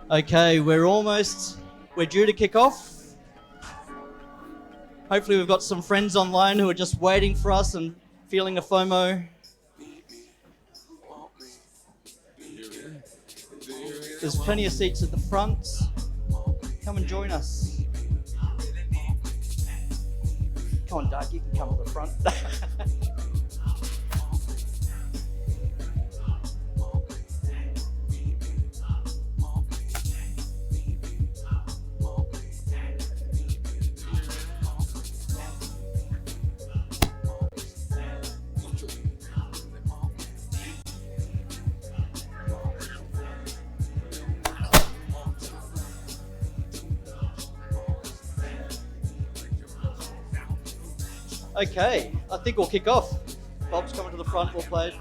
Okay, we're due to kick off. Hopefully we've got some friends online who are just waiting for us and feeling a FOMO. There's plenty of seats at the front. Come and join us. Come on, Doug, you can come to the front. Okay, I think we'll kick off. Bob's coming to the front, we'll play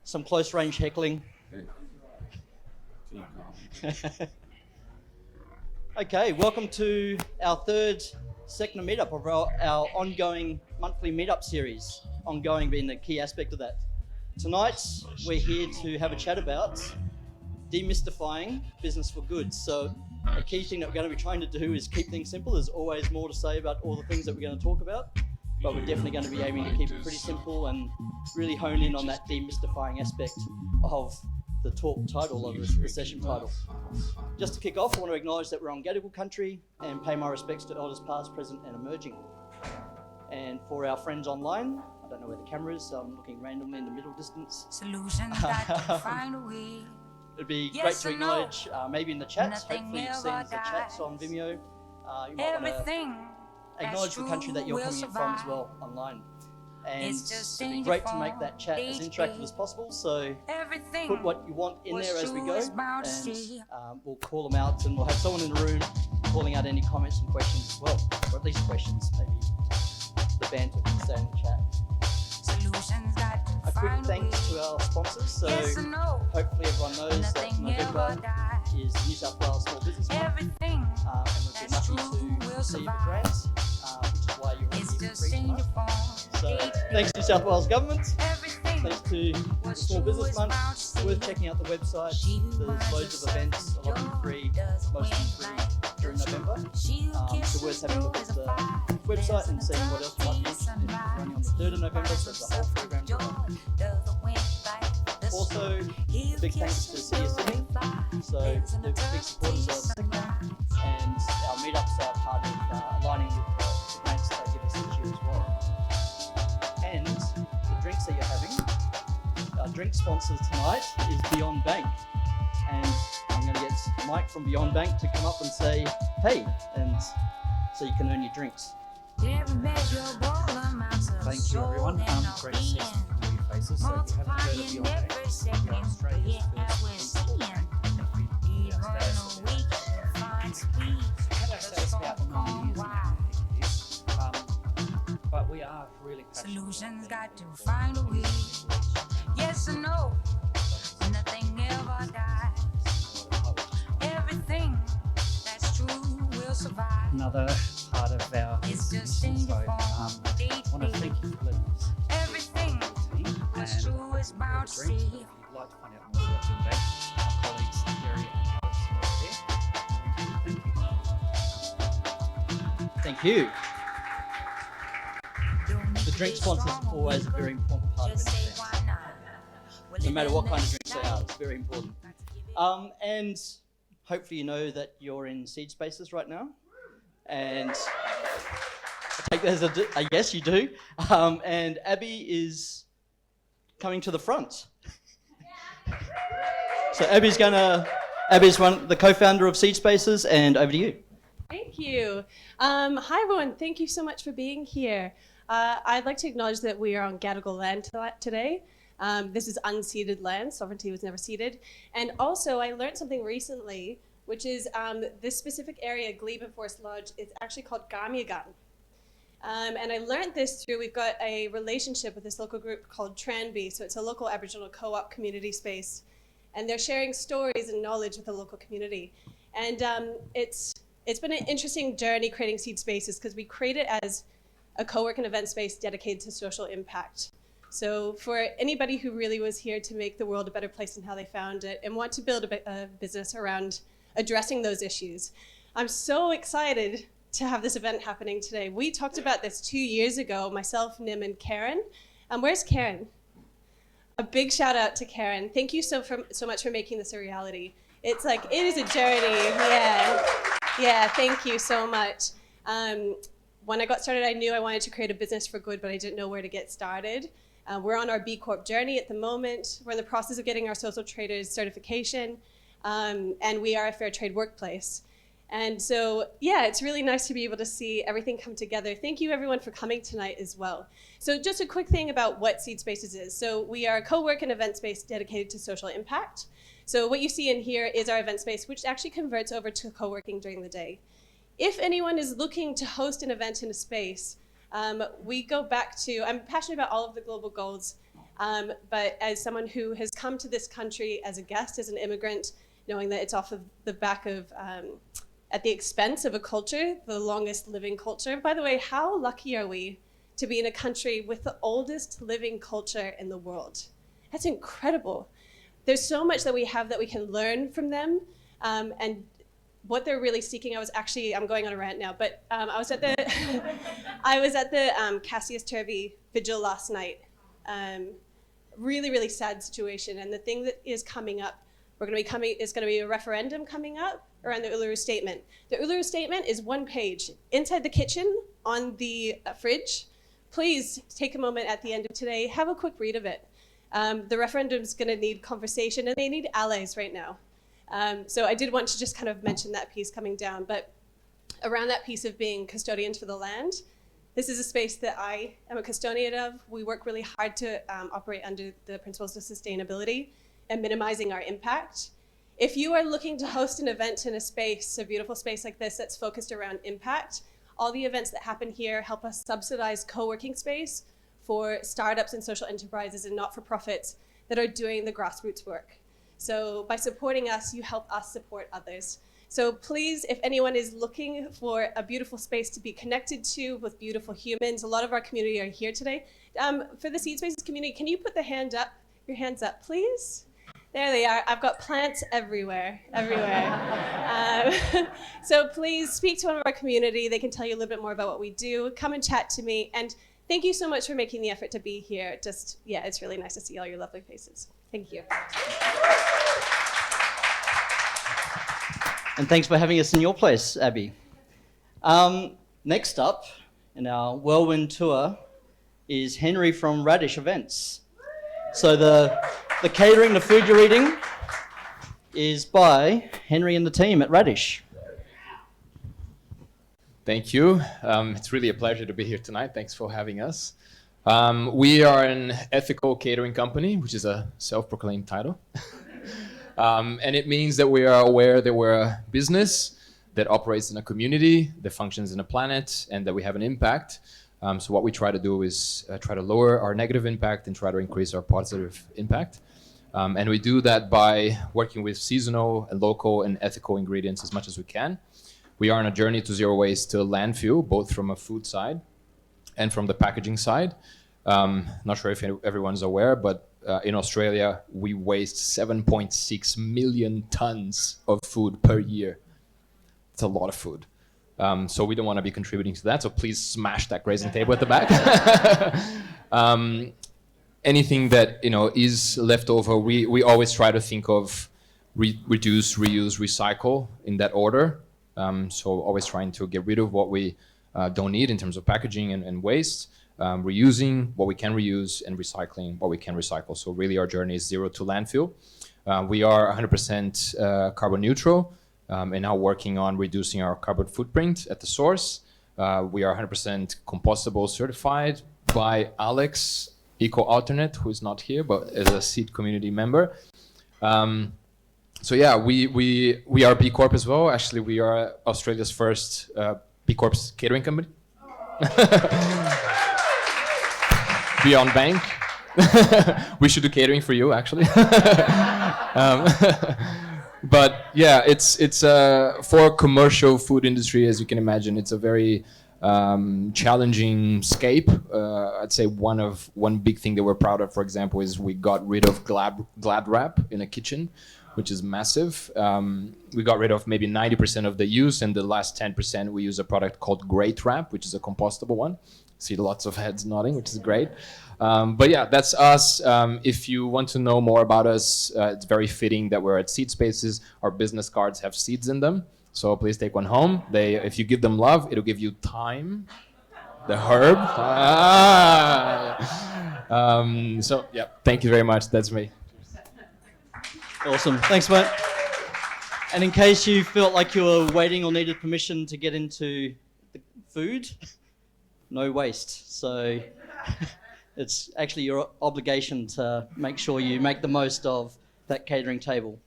some close range heckling. Okay, welcome to our third SECNA Meetup of our ongoing monthly meetup series, ongoing being the key aspect of that. Tonight, we're here to have a chat about demystifying business for good. So a key thing that we're going to be trying to do is keep things simple. There's always more to say about all the things that we're going to talk about, but we're definitely going to be aiming to keep it pretty simple and really hone in on that demystifying aspect of the talk title, or the session title. Just to kick off, I want to acknowledge that we're on Gadigal country and pay my respects to elders past, present and emerging. And for our friends online, I don't know where the camera is, so I'm looking randomly in the middle distance. Solutions that find a way. It'd be great to acknowledge, maybe in the chats, hopefully you've seen the chats on Vimeo. You might want to acknowledge the country that you're coming in from as well online. And it'd be great to make that chat as interactive as possible, so put what you want in there as we go, and we'll call them out, and we'll have someone in the room calling out any comments and questions as well, or at least questions, maybe the banter can stay in the chat. A quick thanks to our sponsors. So hopefully everyone knows that November is New South Wales Small Business Month, and we've been lucky to receive a grant, which is why you're on here free tonight. So thanks to New South Wales Government, thanks to the Small Business Month. It's worth checking out the website. There's loads of events, a lot of them free, most of them free during November. So worth having a look at the website and seeing what else you might be interested in. It's running on the 3rd of November, so the whole program going on. Also, a big thanks to City of Sydney. So they're big supporters of SECNA, and our meetups are part of aligning with the grants they give us each year as well. And the drinks that you're having, our drink sponsor tonight is Beyond Bank. And I'm going to get Mike from Beyond Bank to come up and say, hey, and so you can earn your drinks. Thank you, everyone. Great to see some familiar faces. So if you haven't heard of Beyond Bank, we are Australia's first import bank. We are about 9 years now, but we are really passionate. Solutions got to find a way. Yes or no, nothing ever dies. Everything that's true will survive. Another part of our mission, so I want to thank you for letting us. Everything that's true is bound to see. If you'd like to find out more about Beyond Bank, my colleagues Henri and Alex are there. Thank you. The drink sponsor is always a very important part of anything. No matter what kind of drinks they are, it's very important. And hopefully you know that you're in Seed Spaces right now. And I take that as a yes, you do. And Abbey is coming to the front. So Abbey's the co-founder of Seed Spaces, and over to you. Thank you. Hi everyone, thank you so much for being here. I'd like to acknowledge that we are on Gadigal land today. This is unceded land, sovereignty was never ceded. And also I learned something recently, which is this specific area, Glebe Forest Lodge, is actually called Gamiagan. And I learned this through, we've got a relationship with this local group called Tranby, so it's a local Aboriginal co-op community space. And they're sharing stories and knowledge with the local community. And it's been an interesting journey creating Seed Spaces, because we create it as a co-work and event space dedicated to social impact. So for anybody who really was here to make the world a better place than how they found it and want to build a business around addressing those issues, I'm so excited to have this event happening today. We talked about this 2 years ago, myself, Nim, and Karen. Where's Karen? A big shout out to Karen. Thank you so much for making this a reality. It's like, it is a journey. Yeah, thank you so much. When I got started, I knew I wanted to create a business for good, but I didn't know where to get started. We're on our B Corp journey at the moment. We're in the process of getting our social traders certification, and we are a fair trade workplace. And so, yeah, it's really nice to be able to see everything come together. Thank you everyone for coming tonight as well. So just a quick thing about what Seed Spaces is. So we are a co-work and event space dedicated to social impact. So what you see in here is our event space, which actually converts over to co-working during the day. If anyone is looking to host an event in a space, we go back to, I'm passionate about all of the global goals, but as someone who has come to this country as a guest, as an immigrant, knowing that it's off of the back of, at the expense of a culture, the longest living culture. By the way, how lucky are we to be in a country with the oldest living culture in the world? That's incredible. There's so much that we have that we can learn from them, and what they're really seeking. I'm going on a rant now, but I was at the Cassius Turvey vigil last night. Really, really sad situation. And the thing that is coming up, is going to be a referendum coming up around the Uluru Statement. The Uluru Statement is one page. Inside the kitchen, on the fridge, please take a moment at the end of today, have a quick read of it. The referendum's going to need conversation, and they need allies right now. So I did want to just kind of mention that piece coming down, but around that piece of being custodians for the land, this is a space that I am a custodian of. We work really hard to operate under the principles of sustainability and minimizing our impact. If you are looking to host an event in a space, a beautiful space like this that's focused around impact, all the events that happen here help us subsidize co-working space for startups and social enterprises and not-for-profits that are doing the grassroots work. So by supporting us, you help us support others. So please, if anyone is looking for a beautiful space to be connected to with beautiful humans, a lot of our community are here today. For the Seed Spaces community, can you put your hands up, please? There they are. I've got plants everywhere. So please speak to one of our community. They can tell you a little bit more about what we do. Come and chat to me. And thank you so much for making the effort to be here. It's really nice to see all your lovely faces. Thank you. And thanks for having us in your place, Abbey. Next up in our whirlwind tour is Henri from Radish Events. So the catering, the food you're eating is by Henri and the team at Radish. Thank you. It's really a pleasure to be here tonight. Thanks for having us. We are an ethical catering company, which is a self-proclaimed title. And it means that we are aware that we're a business that operates in a community, that functions in a planet, and that we have an impact. So what we try to do is try to lower our negative impact and try to increase our positive impact. And we do that by working with seasonal and local and ethical ingredients as much as we can. We are on a journey to zero waste to landfill, both from a food side and from the packaging side. Not sure if everyone's aware, but in Australia, we waste 7.6 million tons of food per year. It's a lot of food. So we don't want to be contributing to that. So please smash that grazing table at the back. Anything that is left over, we always try to think of reduce, reuse, recycle in that order. So always trying to get rid of what we don't need in terms of packaging and waste, reusing what we can reuse, and recycling what we can recycle. So really our journey is zero to landfill. We are 100% carbon neutral and now working on reducing our carbon footprint at the source. We are 100% compostable certified by Alex, Eco-Alternate, who is not here, but as a Seed community member. So yeah, we are B Corp as well. Actually, we are Australia's first B Corp catering company. Beyond Bank. We should do catering for you, actually. But yeah, it's for commercial food industry, as you can imagine, it's a very challenging scape. I'd say one big thing that we're proud of, for example, is we got rid of glad wrap in a kitchen, which is massive. We got rid of maybe 90% of the use, and the last 10% we use a product called Great Wrap, which is a compostable one. See lots of heads nodding, which is great. But yeah, that's us. If you want to know more about us, it's very fitting that we're at Seed Spaces. Our business cards have seeds in them, so please take one home. If you give them love, it'll give you thyme, the herb. So yeah, thank you very much. That's me. Awesome. Thanks, mate. And in case you felt like you were waiting or needed permission to get into the food, no waste. So it's actually your obligation to make sure you make the most of that catering table.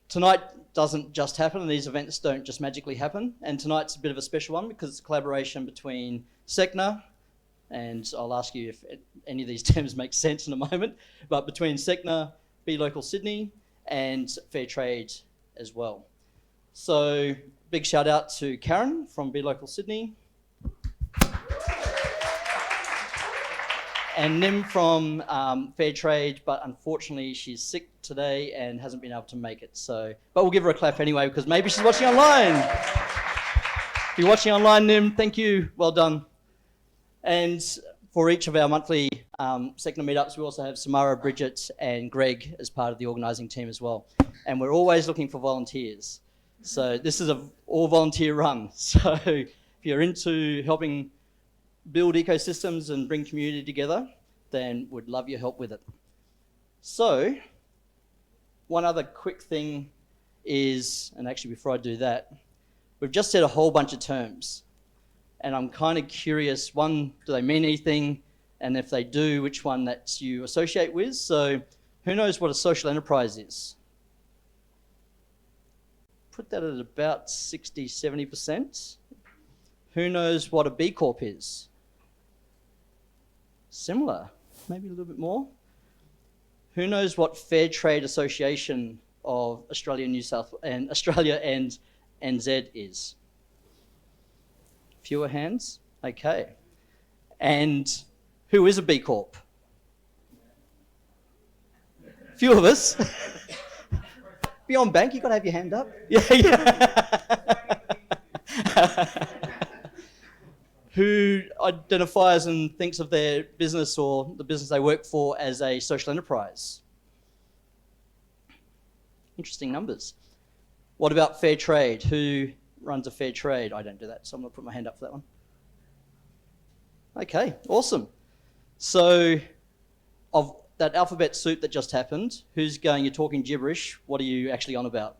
Tonight doesn't just happen, and these events don't just magically happen. And tonight's a bit of a special one because it's a collaboration between SECNA, and I'll ask you if any of these terms make sense in a moment, but between SECNA, Be Local Sydney, and Fair Trade as well. So big shout out to Karen from Be Local Sydney, and Nim from Fair Trade, but unfortunately she's sick today and hasn't been able to make it. So, but we'll give her a clap anyway because maybe she's watching online. If you're watching online, Nim, thank you, well done. And for each of our monthly SECNA meetups, we also have Samara, Bridget, and Greg as part of the organising team as well. And we're always looking for volunteers. So this is an all-volunteer run. So if you're into helping build ecosystems and bring community together, then we'd love your help with it. So one other quick thing is, and actually before I do that, we've just said a whole bunch of terms. And I'm kind of curious, one, do they mean anything? And if they do, which one that you associate with? So who knows what a social enterprise is? Put that at about 60, 70%. Who knows what a B Corp is? Similar, maybe a little bit more. Who knows what Fair Trade Association of Australia and NZ is? Fewer hands? Okay. And who is a B Corp? Few of us. Beyond Bank, you've got to have your hand up. Yeah. Who identifies and thinks of their business or the business they work for as a social enterprise? Interesting numbers. What about fair trade? Who runs a fair trade? I don't do that, so I'm going to put my hand up for that one. Okay, awesome. So, of that alphabet soup that just happened, who's going, you're talking gibberish, what are you actually on about?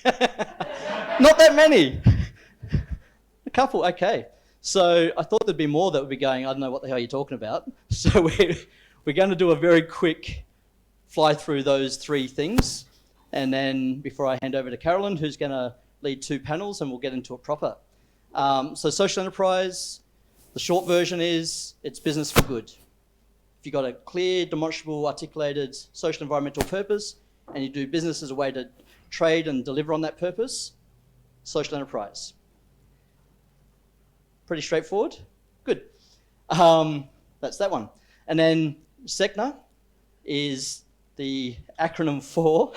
Not that many. A couple, okay. So I thought there'd be more that would be going, I don't know what the hell you're talking about. So we're going to do a very quick fly through those three things. And then before I hand over to Carolyn, who's going to lead two panels, and we'll get into it proper. So social enterprise, the short version is it's business for good. If you've got a clear, demonstrable, articulated social environmental purpose, and you do business as a way to trade and deliver on that purpose, social enterprise. Pretty straightforward? Good. That's that one. And then SECNA is the acronym for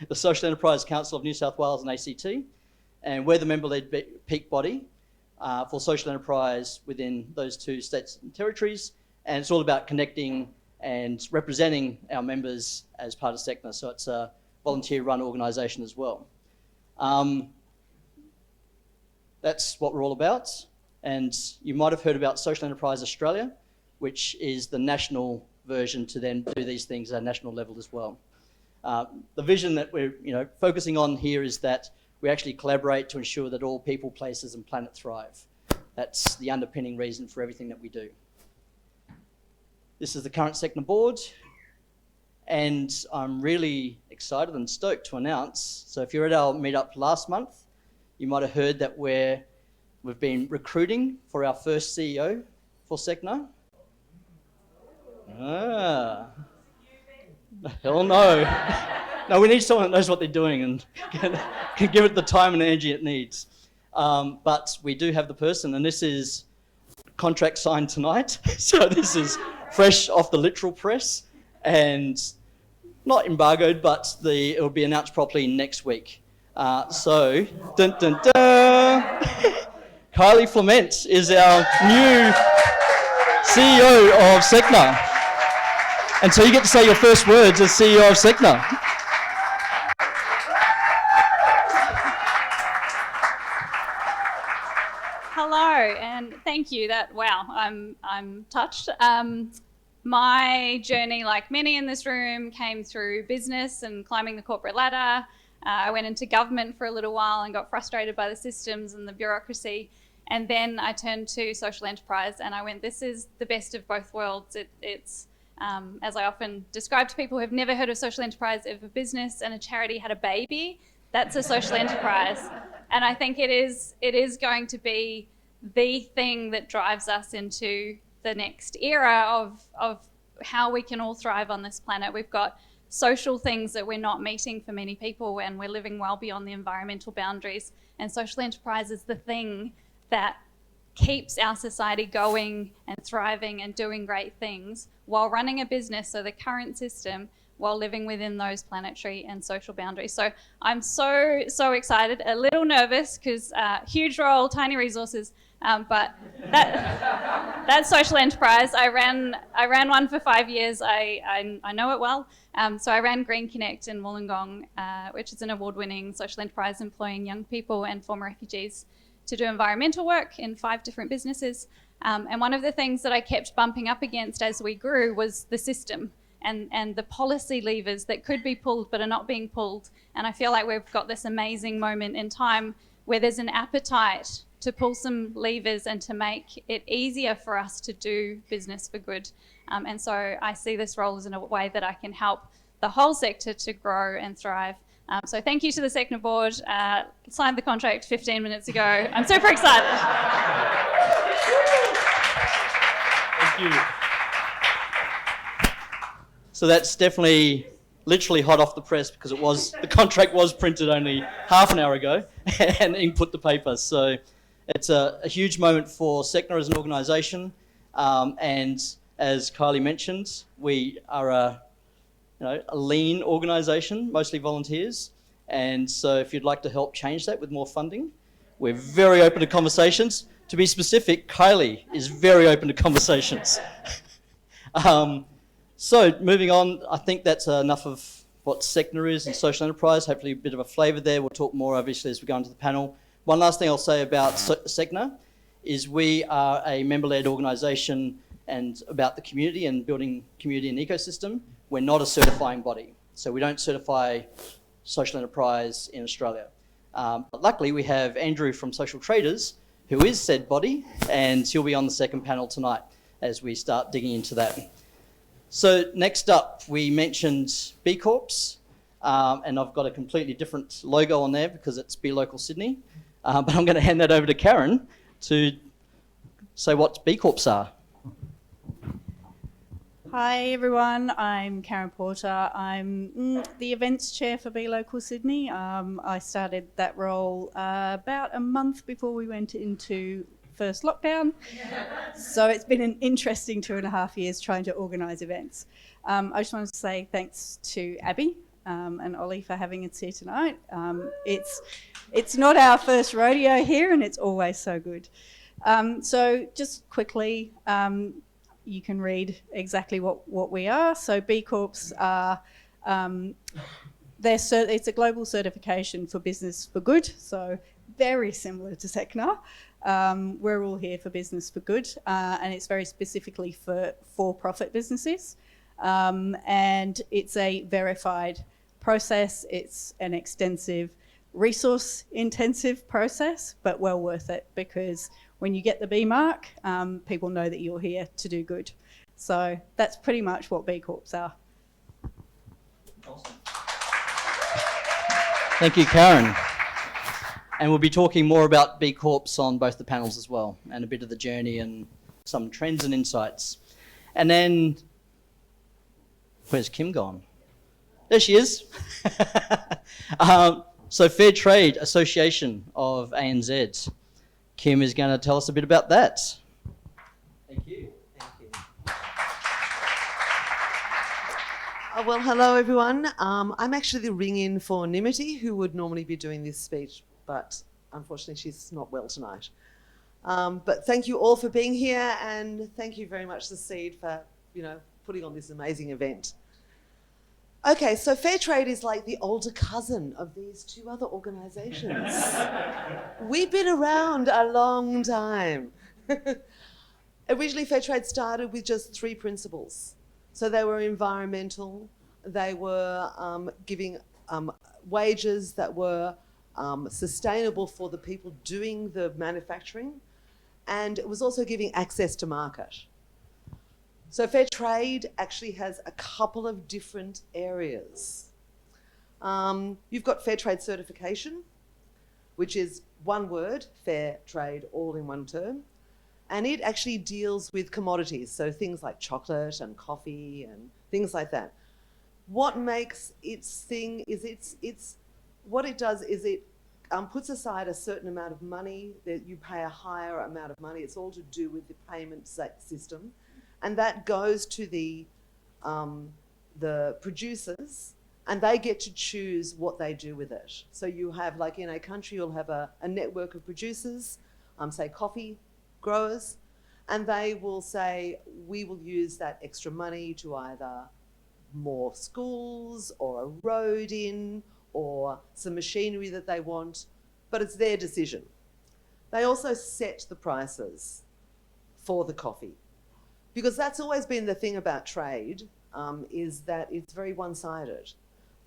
the Social Enterprise Council of New South Wales and ACT, and we're the member-led peak body for social enterprise within those two states and territories, and it's all about connecting and representing our members as part of SECNA, so it's a volunteer-run organisation as well. That's what we're all about, and you might have heard about Social Enterprise Australia, which is the national version to then do these things at a national level as well. The vision that we're focusing on here is that we actually collaborate to ensure that all people, places and planet thrive. That's the underpinning reason for everything that we do. This is the current SECNA board, and I'm really excited and stoked to announce, so if you're at our meetup last month, you might have heard that we've been recruiting for our first CEO for SECNA. Hell no. No, we need someone that knows what they're doing and can give it the time and energy it needs. But we do have the person, and this is contract signed tonight. So this is fresh off the literal press and not embargoed, but it will be announced properly next week. So, dun dun dun! Kylie Flament is our new CEO of SECNA. And so you get to say your first words as CEO of SECNA. Hello, and thank you. Wow, I'm touched. My journey, like many in this room, came through business and climbing the corporate ladder. I went into government for a little while and got frustrated by the systems and the bureaucracy. And then I turned to social enterprise and I went, this is the best of both worlds. It's as I often describe to people who have never heard of social enterprise, if a business and a charity had a baby, that's a social enterprise. And I think it is going to be the thing that drives us into the next era of how we can all thrive on this planet. We've got social things that we're not meeting for many people, and we're living well beyond the environmental boundaries. And social enterprise is the thing that keeps our society going and thriving and doing great things while running a business, so the current system, while living within those planetary and social boundaries. So I'm so excited, a little nervous because huge role, tiny resources, but that's social enterprise. I ran one for 5 years. I know it well. So I ran Green Connect in Wollongong, which is an award-winning social enterprise employing young people and former refugees to do environmental work in 5 different businesses. And one of the things that I kept bumping up against as we grew was the system and the policy levers that could be pulled but are not being pulled. And I feel like we've got this amazing moment in time where there's an appetite to pull some levers and to make it easier for us to do business for good. And so I see this role as in a way that I can help the whole sector to grow and thrive. So thank you to the SECNA board. Signed the contract 15 minutes ago. I'm super excited. Thank you. So that's definitely literally hot off the press because the contract was printed only half an hour ago and ink put the paper. So it's a huge moment for SECNA as an organisation. And as Kylie mentioned, we are a lean organisation, mostly volunteers. And so if you'd like to help change that with more funding, we're very open to conversations. To be specific, Kylie is very open to conversations. So moving on, I think that's enough of what SECNA is and social enterprise. Hopefully a bit of a flavour there. We'll talk more obviously as we go into the panel. One last thing I'll say about SECNA is we are a member-led organisation and about the community and building community and ecosystem. We're not a certifying body. So we don't certify social enterprise in Australia. But luckily we have Andrew from Social Traders, who is said body, and he'll be on the second panel tonight as we start digging into that. So next up, we mentioned B Corps, and I've got a completely different logo on there because it's Be Local Sydney. But I'm going to hand that over to Karen to say what B Corps are. Hi everyone, I'm Karen Porter. I'm the events chair for Be Local Sydney. I started that role about a month before we went into first lockdown. So it's been an interesting 2.5 years trying to organise events. I just wanted to say thanks to Abbey and Ollie for having us here tonight. It's not our first rodeo here and it's always so good. So just quickly, you can read exactly what we are. So B Corps are, it's a global certification for business for good, so very similar to SECNA. We're all here for business for good, and it's very specifically for for-profit businesses. And it's a verified process. It's an extensive, resource-intensive process, but well worth it because when you get the B mark, people know that you're here to do good. So that's pretty much what B Corps are. Awesome. Thank you, Karen. And we'll be talking more about B Corps on both the panels as well, and a bit of the journey and some trends and insights. And then, where's Kim gone? There she is. So Fair Trade Association of ANZ. Kim is going to tell us a bit about that. Thank you. Thank you. Well, hello everyone. I'm actually the ring-in for Nimity, who would normally be doing this speech, but unfortunately she's not well tonight. But thank you all for being here, and thank you very much, The Seed, for putting on this amazing event. Okay, so Fair Trade is like the older cousin of these two other organisations. We've been around a long time. Originally, Fair Trade started with just 3 principles. So they were environmental, they were giving wages that were sustainable for the people doing the manufacturing, and it was also giving access to market. So Fair Trade actually has a couple of different areas. You've got Fair Trade certification, which is one word, Fair Trade, all in one term. And it actually deals with commodities, so things like chocolate and coffee and things like that. What makes its thing is what it does is it puts aside a certain amount of money, that you pay a higher amount of money. It's all to do with the payment system. And that goes to the producers, and they get to choose what they do with it. So you have, like in a country, you'll have a network of producers, say coffee growers, and they will say, we will use that extra money to either more schools or a road in or some machinery that they want, but it's their decision. They also set the prices for the coffee. Because that's always been the thing about trade, is that it's very one-sided.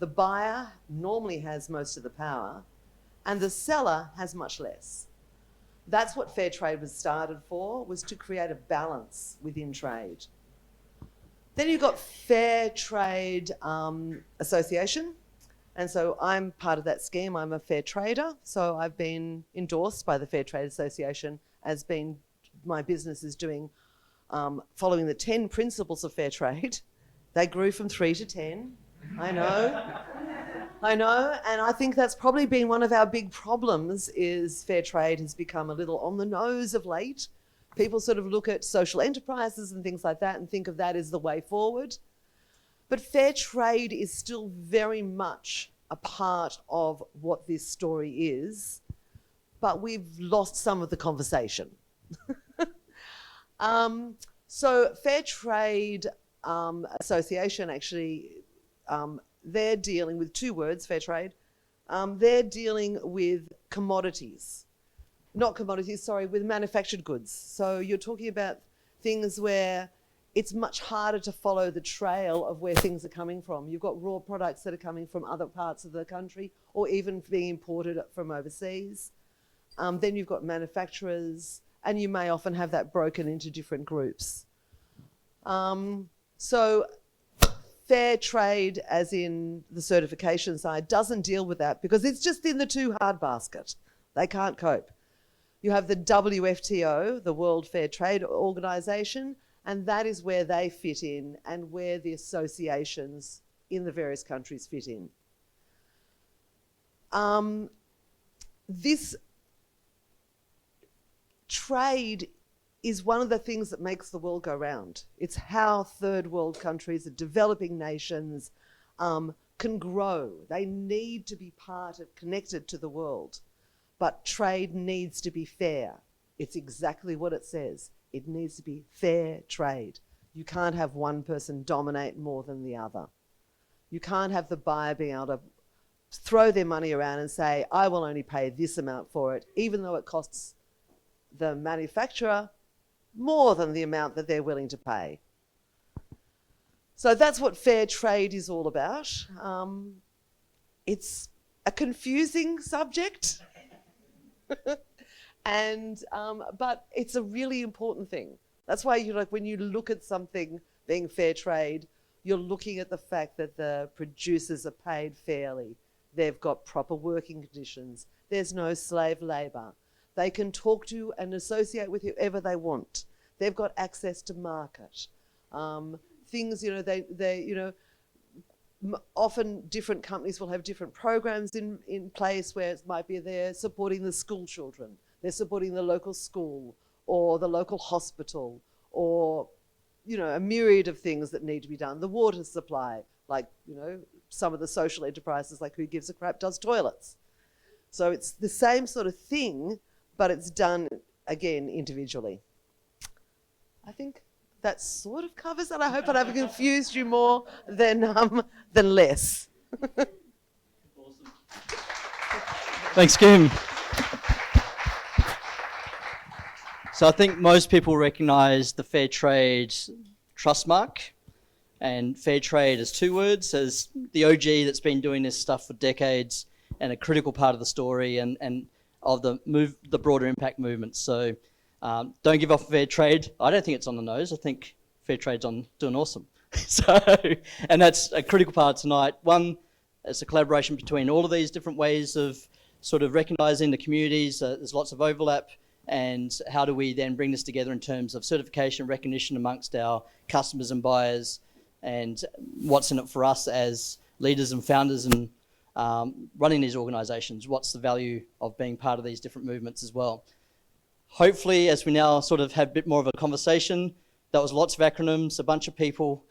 The buyer normally has most of the power, and the seller has much less. That's what Fair Trade was started for, was to create a balance within trade. Then you've got Fair Trade Association, and so I'm part of that scheme. I'm a fair trader, so I've been endorsed by the Fair Trade Association as being, my business is doing following the 10 principles of fair trade. They grew from 3 to 10. I know, and I think that's probably been one of our big problems, is fair trade has become a little on the nose of late. People sort of look at social enterprises and things like that and think of that as the way forward. But fair trade is still very much a part of what this story is, but we've lost some of the conversation. So Fair Trade Association, actually, they're dealing with 2 words, fair trade. They're dealing with commodities. Not commodities, sorry, with manufactured goods. So you're talking about things where it's much harder to follow the trail of where things are coming from. You've got raw products that are coming from other parts of the country or even being imported from overseas. Then you've got manufacturers, and you may often have that broken into different groups. So fair trade, as in the certification side, doesn't deal with that because it's just in the too hard basket. They can't cope. You have the WFTO, the World Fair Trade Organization, and that is where they fit in and where the associations in the various countries fit in. This trade is one of the things that makes the world go round. It's how third world countries, developing nations, can grow. They need to be connected to the world. But trade needs to be fair. It's exactly what it says. It needs to be fair trade. You can't have one person dominate more than the other. You can't have the buyer being able to throw their money around and say, I will only pay this amount for it, even though it costs the manufacturer more than the amount that they're willing to pay. So that's what fair trade is all about. It's a confusing subject, but it's a really important thing. That's why when you look at something being fair trade, you're looking at the fact that the producers are paid fairly. They've got proper working conditions. There's no slave labour. They can talk to and associate with whoever they want. They've got access to market. Things, often different companies will have different programs in place where it might be they're supporting the school children, they're supporting the local school or the local hospital, or, you know, a myriad of things that need to be done. The water supply, like, you know, some of the social enterprises like Who Gives a Crap does toilets. So it's the same sort of thing, but it's done, again, individually. I think that sort of covers it. I hope I haven't confused you more than less. Thanks, Kim. So I think most people recognise the Fair Trade trust mark, and Fair Trade as two words, as the OG that's been doing this stuff for decades and a critical part of the story and of the broader impact movement. So don't give up Fair Trade. I don't think it's on the nose. I think Fair Trade's doing awesome. And that's a critical part tonight. One, it's a collaboration between all of these different ways of sort of recognising the communities. There's lots of overlap. And how do we then bring this together in terms of certification, recognition amongst our customers and buyers, and what's in it for us as leaders and founders and running these organisations? What's the value of being part of these different movements as well? Hopefully, as we now sort of have a bit more of a conversation, that was lots of acronyms, a bunch of people.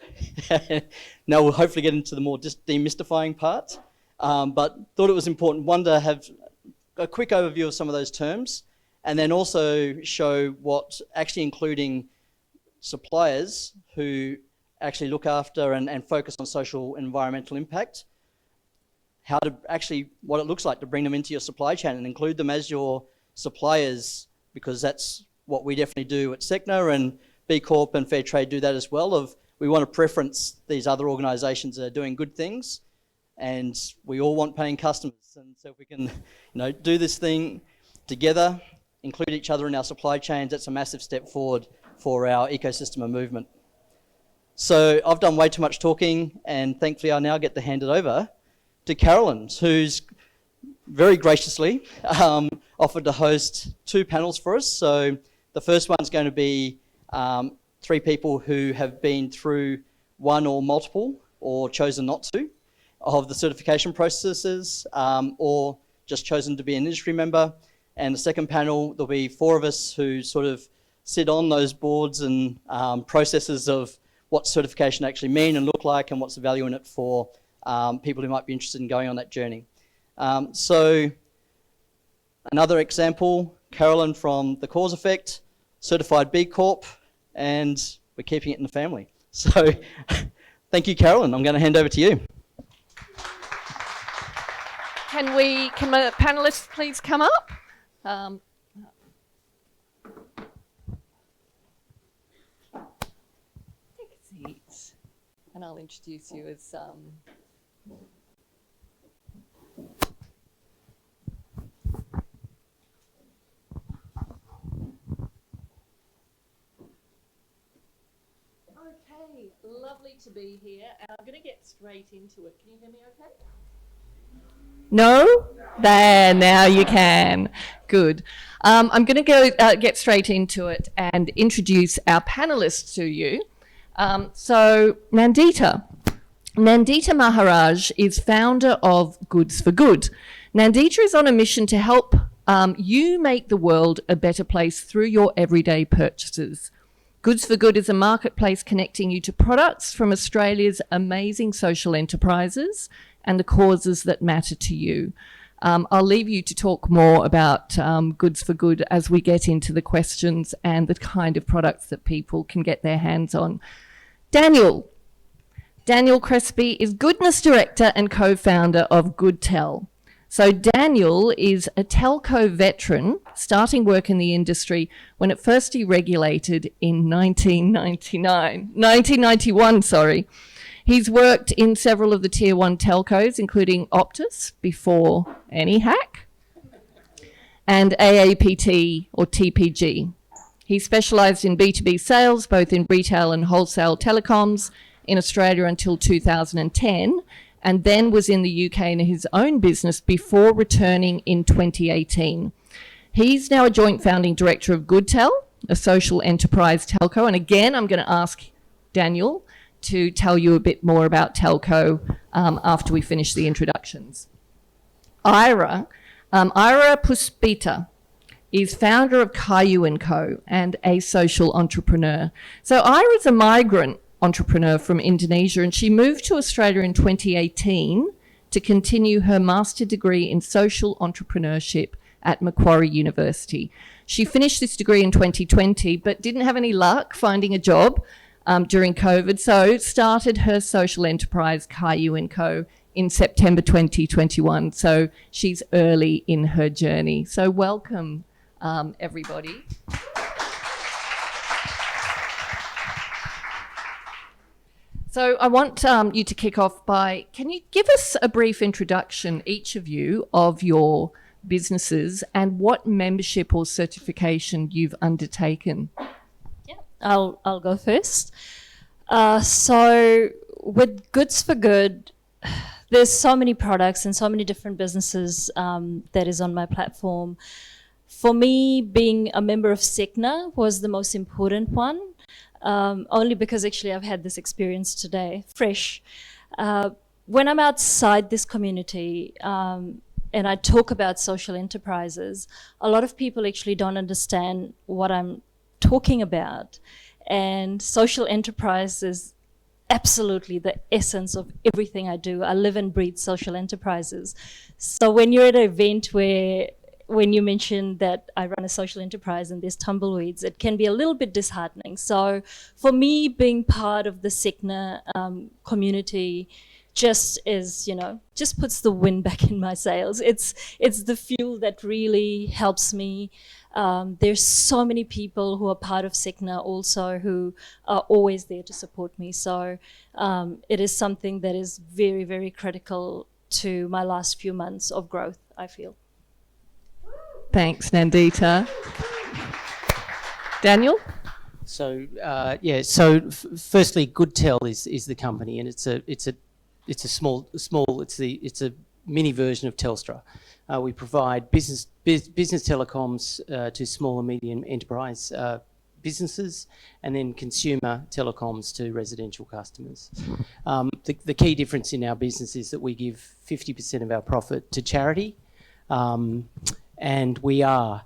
Now we'll hopefully get into the more demystifying part. But thought it was important, one, to have a quick overview of some of those terms, and then also show what actually including suppliers who actually look after and focus on social and environmental impact, how to actually, what it looks like to bring them into your supply chain and include them as your suppliers, because that's what we definitely do at SECNA, and B Corp and Fair Trade do that as well. Of we want to preference these other organisations that are doing good things, and we all want paying customers. And so if we can, do this thing together, include each other in our supply chains, that's a massive step forward for our ecosystem and movement. So I've done way too much talking, and thankfully I now get to hand it over to Carolyn, who's very graciously offered to host two panels for us. So the first one's going to be three people who have been through one or multiple, or chosen not to, of the certification processes, or just chosen to be an industry member. And the second panel, there'll be four of us who sort of sit on those boards and processes of what certification actually mean and look like, and what's the value in it for people who might be interested in going on that journey. So another example, Carolyn from The Cause Effect, certified B Corp, and we're keeping it in the family. So thank you, Carolyn. I'm going to hand over to you. Can the panelists please come up? Take a seat, and I'll introduce you as Okay, lovely to be here, and I'm going to get straight into it. Can you hear me okay? No? There, now you can. Good. I'm going to get straight into it and introduce our panelists to you. So Nandeeta. Nandeeta Maharaj is founder of Goods for Good. Nandeeta is on a mission to help you make the world a better place through your everyday purchases. Goods for Good is a marketplace connecting you to products from Australia's amazing social enterprises and the causes that matter to you. I'll leave you to talk more about Goods for Good as we get into the questions and the kind of products that people can get their hands on. Daniel Crespi is Goodness Director and co-founder of Goodtel. So Daniel is a telco veteran, starting work in the industry when it first deregulated in 1991. He's worked in several of the tier 1 telcos, including Optus before any hack, and AAPT or TPG. He specialised in B2B sales, both in retail and wholesale telecoms in Australia until 2010, and then was in the UK in his own business before returning in 2018. He's now a joint founding director of Goodtel, a social enterprise telco. And again, I'm going to ask Daniel to tell you a bit more about telco after we finish the introductions. Ira Puspita is founder of Kayu&Co and a social entrepreneur. So Ira's a migrant entrepreneur from Indonesia, and she moved to Australia in 2018 to continue her master degree in social entrepreneurship at Macquarie University. She finished this degree in 2020, but didn't have any luck finding a job during COVID, so started her social enterprise, Kayu&Co, in September 2021. So she's early in her journey. So welcome, everybody. So I want you to kick off by, can you give us a brief introduction, each of you, of your businesses and what membership or certification you've undertaken? Yeah, I'll go first. So with Goods for Good, there's so many products and so many different businesses that is on my platform. For me, being a member of SECNA was the most important one. Only because actually I've had this experience today, fresh. When I'm outside this community and I talk about social enterprises, a lot of people actually don't understand what I'm talking about. And social enterprise is absolutely the essence of everything I do. I live and breathe social enterprises. So when you're at an event when you mention that I run a social enterprise and there's tumbleweeds, it can be a little bit disheartening. So for me, being part of the SECNA community just is, just puts the wind back in my sails. It's the fuel that really helps me. There's so many people who are part of SECNA also who are always there to support me. So it is something that is very, very critical to my last few months of growth, I feel. Thanks, Nandeeta. Daniel? So firstly, Goodtel is the company, and it's a mini version of Telstra. We provide business telecoms to small and medium enterprise businesses, and then consumer telecoms to residential customers. The key difference in our business is that we give 50% of our profit to charity. And we are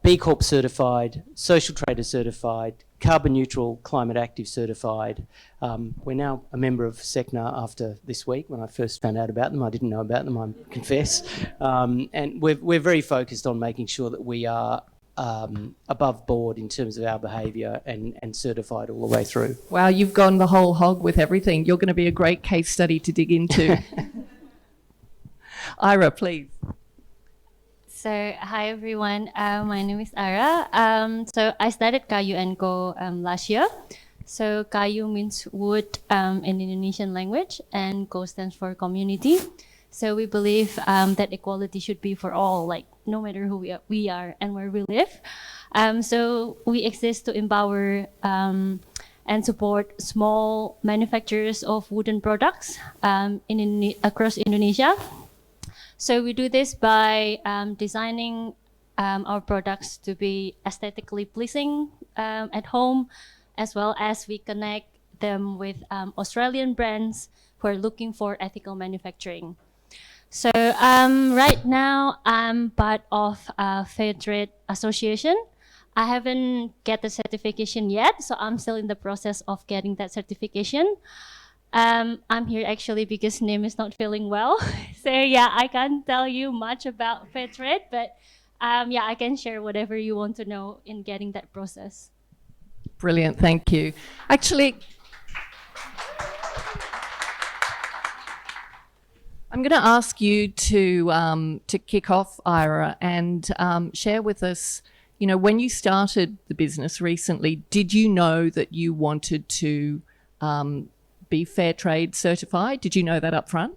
B Corp certified, social trader certified, carbon neutral, climate active certified. We're now a member of SECNA after this week. When I first found out about them, I didn't know about them, I confess. And we're very focused on making sure that we are above board in terms of our behaviour and certified all the way through. Wow, you've gone the whole hog with everything. You're going to be a great case study to dig into. Ira, please. So, hi everyone, my name is Ira. So I started Kayu&Co last year. So Kayu means wood in Indonesian language, and Co stands for community. So we believe that equality should be for all, like no matter who we are and where we live. So we exist to empower and support small manufacturers of wooden products across Indonesia. So we do this by designing our products to be aesthetically pleasing at home, as well as we connect them with Australian brands who are looking for ethical manufacturing. So right now I'm part of a Fair Trade Association. I haven't get the certification yet, so I'm still in the process of getting that certification. I'm here actually because Nim is not feeling well. So yeah, I can't tell you much about fair trade, but yeah, I can share whatever you want to know in getting that process. Brilliant, thank you. Actually, I'm going to ask you to kick off, Ira, and share with us, when you started the business recently, did you know that you wanted to be fair trade certified? Did you know that up front?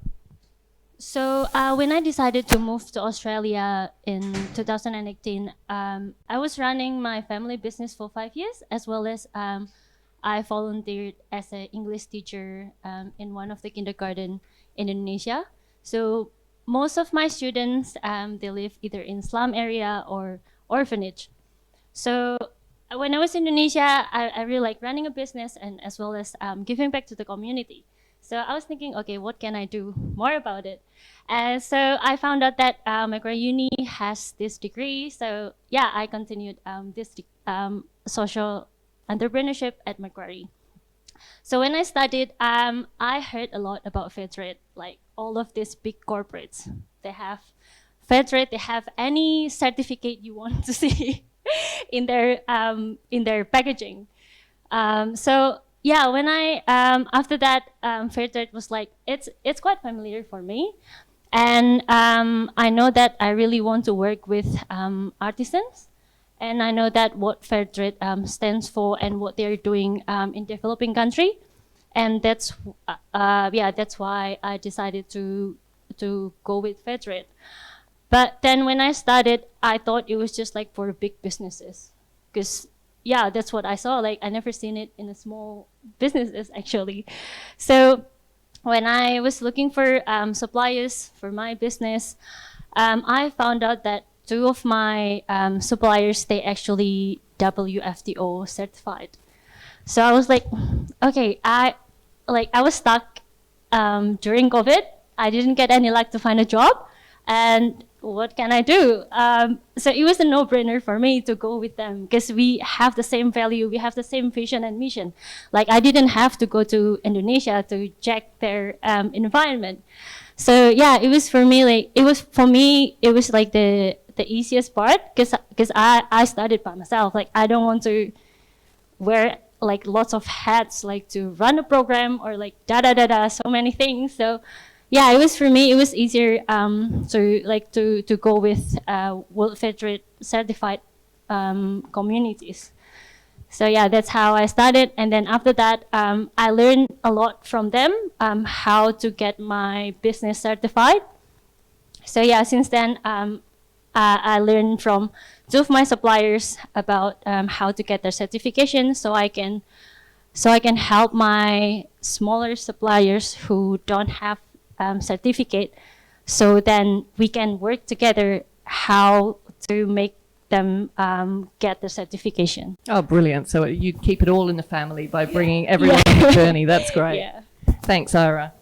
So when I decided to move to Australia in 2018, I was running my family business for 5 years, as well as I volunteered as an English teacher in one of the kindergarten in Indonesia. So most of my students, they live either in slum area or orphanage. So when I was in Indonesia, I really like running a business and as well as giving back to the community. So I was thinking, okay, what can I do more about it? And so I found out that Macquarie Uni has this degree. So yeah, I continued this social entrepreneurship at Macquarie. So when I studied, I heard a lot about fair trade, like all of these big corporates. They have fair trade, they have any certificate you want to see in their packaging. So yeah, when I after that, fair trade was like it's quite familiar for me, and I know that I really want to work with artisans, and I know that what fair trade stands for and what they're doing in developing country, and that's why I decided to go with fair trade. But then when I started, I thought it was just like for big businesses, because yeah, that's what I saw. Like I never seen it in a small businesses actually. So when I was looking for suppliers for my business, I found out that 2 of my suppliers, they actually WFTO certified. So I was like, okay, I was stuck during COVID. I didn't get any luck to find a job, and what can I do? So it was a no-brainer for me to go with them because we have the same value, we have the same vision and mission. Like I didn't have to go to Indonesia to check their environment. So yeah, it was like the easiest part because I studied by myself. Like I don't want to wear like lots of hats, like to run a program or like so many things. So yeah, it was easier to go with World Fair Trade certified communities. So yeah, that's how I started. And then after that, I learned a lot from them, how to get my business certified. So yeah, since then, I learned from 2 of my suppliers about how to get their certification, so I can help my smaller suppliers who don't have certificate. So then we can work together how to make them get the certification. Oh, brilliant. So you keep it all in the family by bringing everyone on the journey. That's great. Yeah. Thanks, Ira.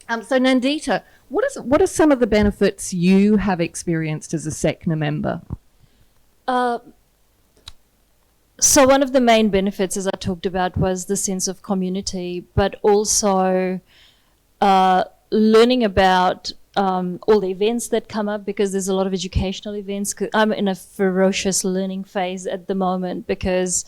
So Nandeeta, what are some of the benefits you have experienced as a SECNA member? So one of the main benefits, as I talked about, was the sense of community, but also learning about all the events that come up, because there's a lot of educational events. I'm in a ferocious learning phase at the moment because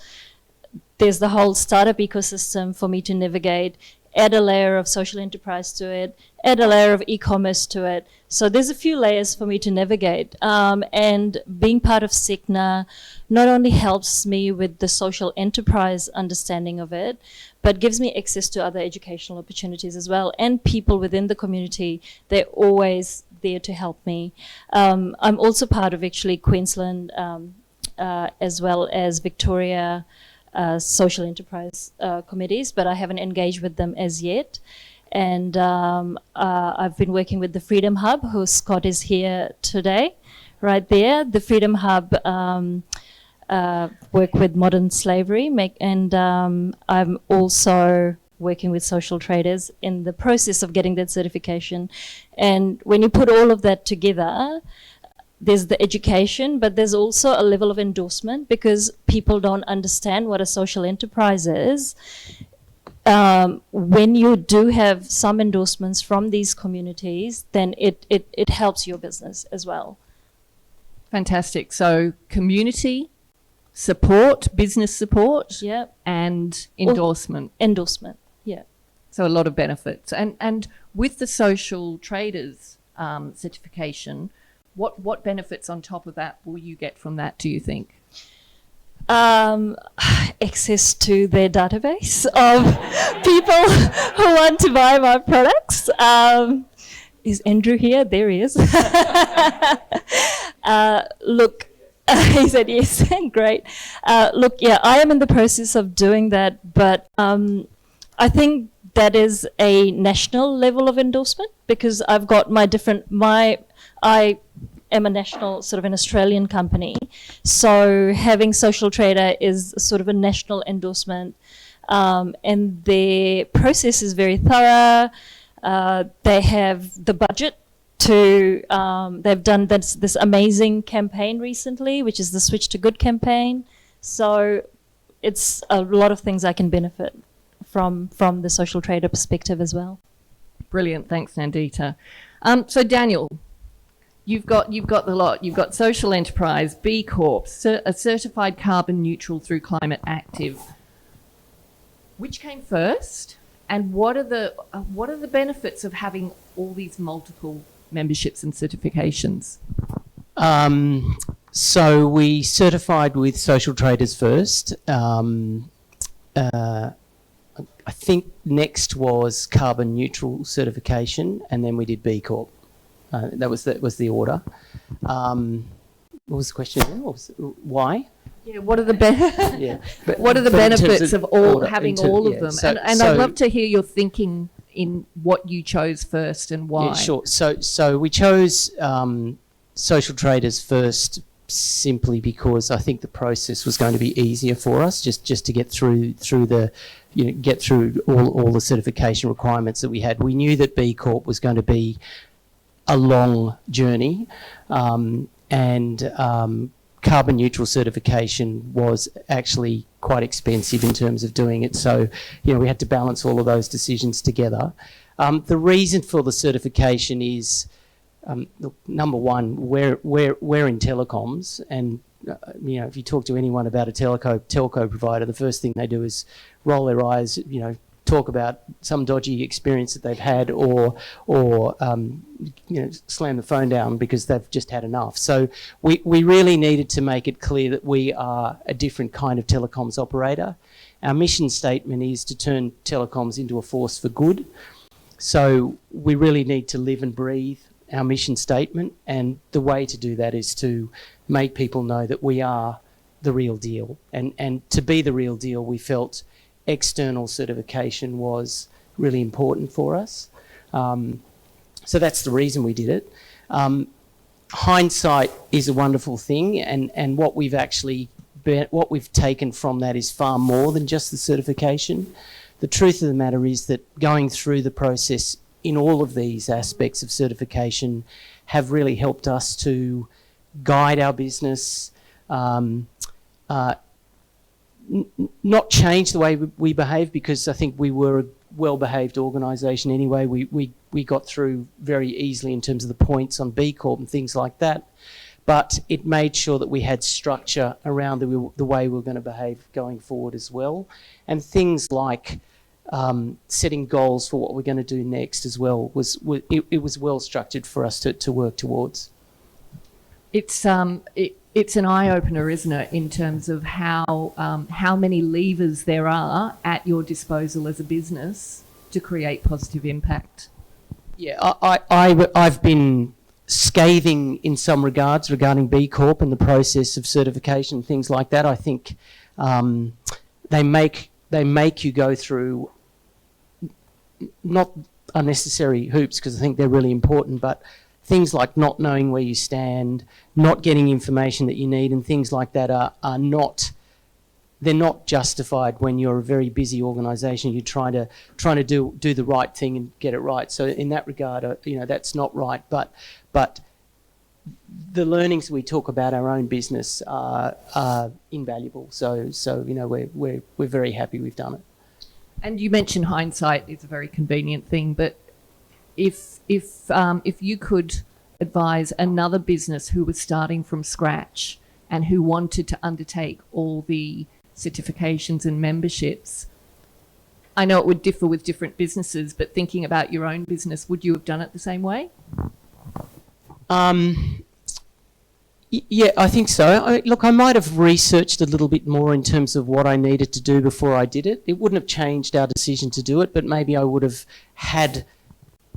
there's the whole startup ecosystem for me to navigate, add a layer of social enterprise to it, add a layer of e-commerce to it. So there's a few layers for me to navigate. And being part of SECNA not only helps me with the social enterprise understanding of it, but gives me access to other educational opportunities as well. And people within the community, they're always there to help me. I'm also part of actually Queensland as well as Victoria social enterprise committees, but I haven't engaged with them as yet. And I've been working with the Freedom Hub, who Scott is here today, right there. The Freedom Hub work with modern slavery, and I'm also working with social traders in the process of getting that certification. And when you put all of that together, there's the education, but there's also a level of endorsement, because people don't understand what a social enterprise is. When you do have some endorsements from these communities, then it helps your business as well. Fantastic. So community support, business support, yep, and endorsement. Endorsement, yeah. So a lot of benefits. And with the social traders certification, what benefits on top of that will you get from that, do you think? Access to their database of people who want to buy my products. Is Andrew here? There he is. Look, he said yes. Great. Look, yeah, I am in the process of doing that, but I think that is a national level of endorsement, because I've got I am a national, sort of an Australian company. So having Social Trader is sort of a national endorsement. and their process is very thorough. They have the budget to, they've done this amazing campaign recently, which is the Switch to Good campaign. So it's a lot of things I can benefit from the social trader perspective as well. Brilliant, thanks Nandeeta. So Daniel, you've got the lot. You've got social enterprise, B Corp, a certified carbon neutral through Climate Active. Which came first, and what are the benefits of having all these multiple memberships and certifications? So we certified with social traders first. I think next was carbon neutral certification, and then we did B Corp. That was the order. What was the question? Why? Yeah, what are the benefits of having all of them? So I'd love to hear your thinking in what you chose first and why. Yeah, sure. So we chose social traders first simply because I think the process was going to be easier for us, just to get through the, get through all the certification requirements that we had. We knew that B Corp was going to be a long journey, and carbon neutral certification was actually quite expensive in terms of doing it. So, we had to balance all of those decisions together. The reason for the certification is, look, number one, we're in telecoms, and if you talk to anyone about a telco provider, the first thing they do is roll their eyes, talk about some dodgy experience that they've had, or slam the phone down because they've just had enough. So we really needed to make it clear that we are a different kind of telecoms operator. Our mission statement is to turn telecoms into a force for good. So we really need to live and breathe our mission statement, and the way to do that is to make people know that we are the real deal. And to be the real deal, we felt external certification was really important for us. So that's the reason we did it. Hindsight is a wonderful thing, and what we've taken from that is far more than just the certification. The truth of the matter is that going through the process in all of these aspects of certification have really helped us to guide our business, not change the way we behave, because I think we were a well-behaved organisation anyway. We got through very easily in terms of the points on B Corp and things like that, but it made sure that we had structure around the way we were going to behave going forward as well, and things like setting goals for what we're going to do next as well it was well structured for us to work towards. It's an eye opener, isn't it, in terms of how many levers there are at your disposal as a business to create positive impact. Yeah, I've been scathing in some regards regarding B Corp and the process of certification, things like that. I think they make you go through not unnecessary hoops, because I think they're really important, but things like not knowing where you stand, not getting information that you need, and things like that are not justified when you're a very busy organisation. You're trying to do the right thing and get it right. So in that regard, that's not right. But the learnings we talk about our own business are invaluable. So we're very happy we've done it. And you mentioned hindsight is a very convenient thing, but if you could advise another business who was starting from scratch and who wanted to undertake all the certifications and memberships, I know it would differ with different businesses, but thinking about your own business, would you have done it the same way? Yeah, I think so. Look, I might have researched a little bit more in terms of what I needed to do before I did it. It wouldn't have changed our decision to do it, but maybe I would have had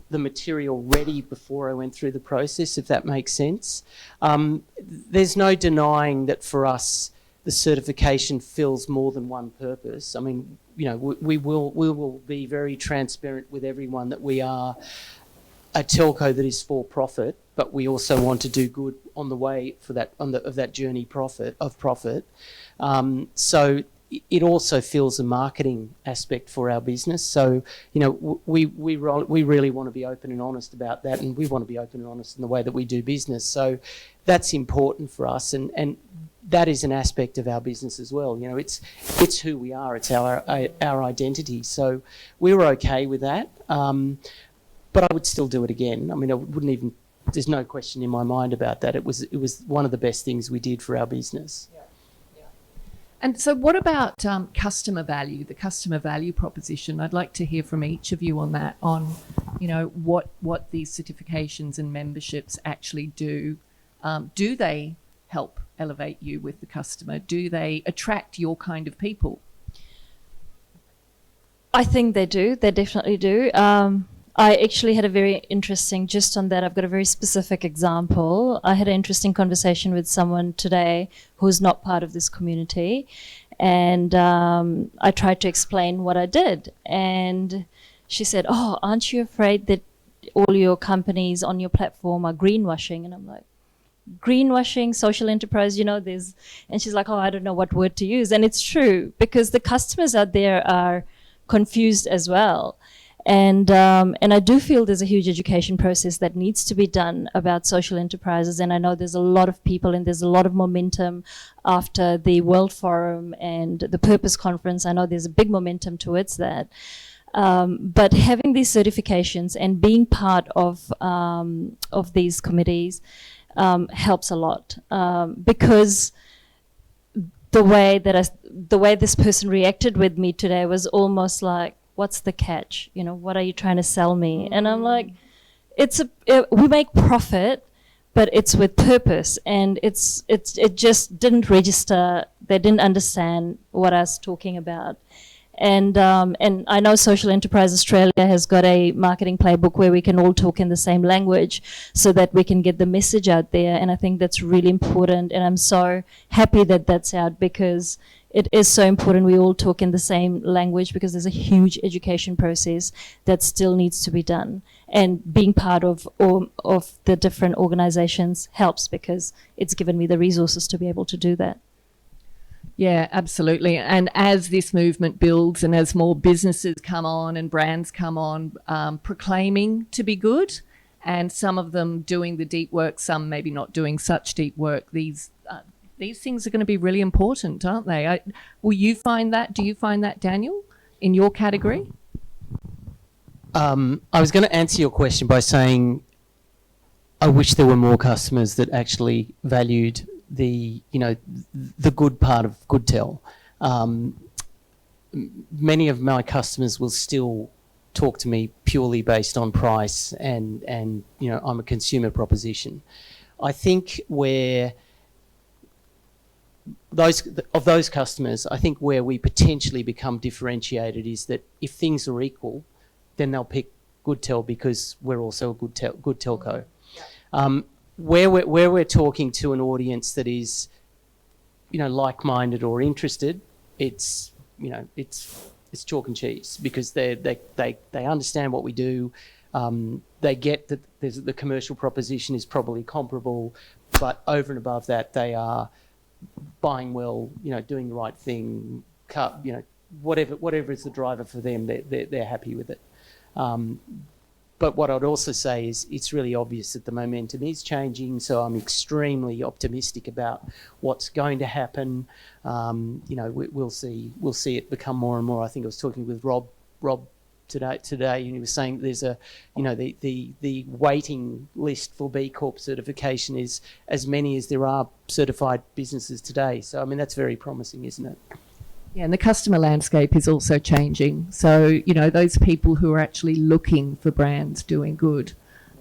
the material ready before I went through the process, if that makes sense. There's no denying that for us, the certification fills more than one purpose. I mean, we will be very transparent with everyone that we are a telco that is for profit, but we also want to do good on the way for that of that journey of profit. So it also fills a marketing aspect for our business. So, you know, we really want to be open and honest about that, and we want to be open and honest in the way that we do business. So that's important for us, and that is an aspect of our business as well. You know, it's who we are, it's our identity. So we were okay with that, but I would still do it again. I mean, I wouldn't even. There's no question in my mind about that. It was one of the best things we did for our business. And so what about customer value, the customer value proposition? I'd like to hear from each of you on that, on, you know, what these certifications and memberships actually do. Do they help elevate you with the customer? Do they attract your kind of people? I think they do. They definitely do. I actually had a very interesting, just on that, I've got a very specific example. I had an interesting conversation with someone today who's not part of this community. And I tried to explain what I did. And she said, "Oh, aren't you afraid that all your companies on your platform are greenwashing?" And I'm like, greenwashing, social enterprise, you know, there's, and she's like, "Oh, I don't know what word to use." And it's true, because the customers out there are confused as well. And I do feel there's a huge education process that needs to be done about social enterprises. And I know there's a lot of people and there's a lot of momentum after the World Forum and the Purpose Conference. I know there's a big momentum towards that. But having these certifications and being part of these committees helps a lot, because the way this person reacted with me today was almost like, "What's the catch? You know, what are you trying to sell me?" And I'm like, we make profit, but it's with purpose, and it just didn't register. They didn't understand what I was talking about. And I know Social Enterprise Australia has got a marketing playbook where we can all talk in the same language so that we can get the message out there. And I think that's really important. And I'm so happy that that's out, because it is so important we all talk in the same language, because there's a huge education process that still needs to be done. And being part of the different organizations helps, because it's given me the resources to be able to do that. Yeah, absolutely. And as this movement builds and as more businesses come on and brands come on, proclaiming to be good, and some of them doing the deep work, some maybe not doing such deep work, these things are going to be really important, aren't they? Will you find that? Do you find that, Daniel, in your category? I was going to answer your question by saying I wish there were more customers that actually valued the good part of Goodtel. Many of my customers will still talk to me purely based on price, and you know, I'm a consumer proposition. I think where those customers, I think where we potentially become differentiated is that if things are equal, then they'll pick Goodtel because we're also a good telco. Where we're talking to an audience that is, you know, like-minded or interested, it's chalk and cheese, because they understand what we do. They get that the commercial proposition is probably comparable, but over and above that, they are buying well, you know, doing the right thing, you know, whatever is the driver for them, they're happy with it. But what I'd also say is it's really obvious that the momentum is changing, so I'm extremely optimistic about what's going to happen. You know, we'll see it become more and more. I think I was talking with Rob today, and he was saying there's the waiting list for B Corp certification is as many as there are certified businesses today. So I mean, that's very promising, isn't it? Yeah, and the customer landscape is also changing. So, you know, those people who are actually looking for brands doing good,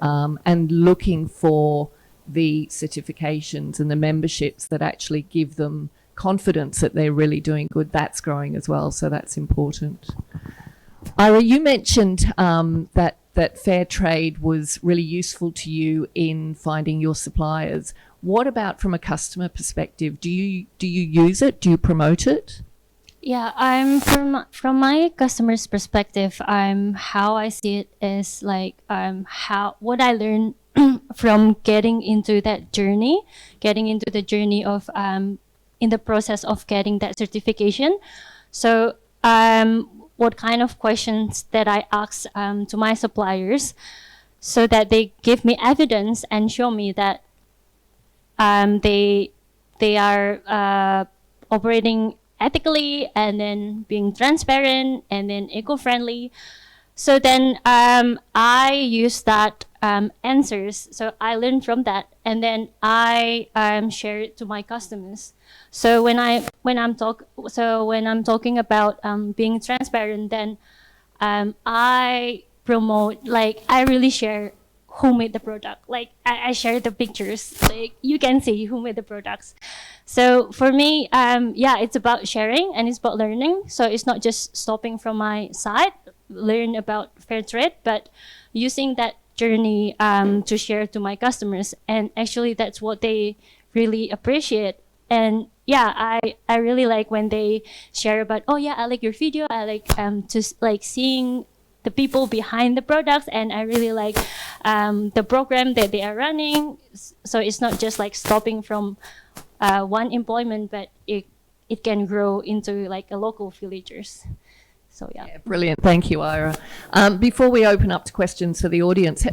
and looking for the certifications and the memberships that actually give them confidence that they're really doing good, that's growing as well. So that's important. Ira, you mentioned that fair trade was really useful to you in finding your suppliers. What about from a customer perspective? Do you use it? Do you promote it? Yeah, I'm from my customer's perspective. How I see it is like what I learned from getting into the journey of in the process of getting that certification. So what kind of questions that I ask to my suppliers so that they give me evidence and show me that they are operating ethically and then being transparent and then eco-friendly. So then I use that answers. So I learn from that, and then I share it to my customers. So when I'm talking about being transparent, then I promote, like, I really share who made the product. Like I share the pictures. Like you can see who made the products. So for me, yeah, it's about sharing and it's about learning. So it's not just stopping from my side, learn about fair trade, but using that journey to share to my customers. And actually that's what they really appreciate. And yeah, I really like when they share about, oh yeah, I like your video. I like just like seeing the people behind the products, and I really like the program that they are running. So it's not just like stopping from one employment, but it can grow into like a local villagers. So yeah. Brilliant. Thank you, Ira. Before we open up to questions for the audience,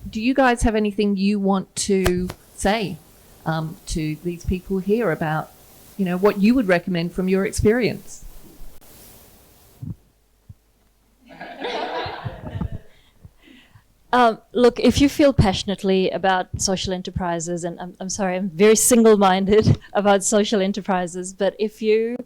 do you guys have anything you want to say to these people here about, you know, what you would recommend from your experience? Look, if you feel passionately about social enterprises, and I'm sorry, I'm very single-minded about social enterprises, but if you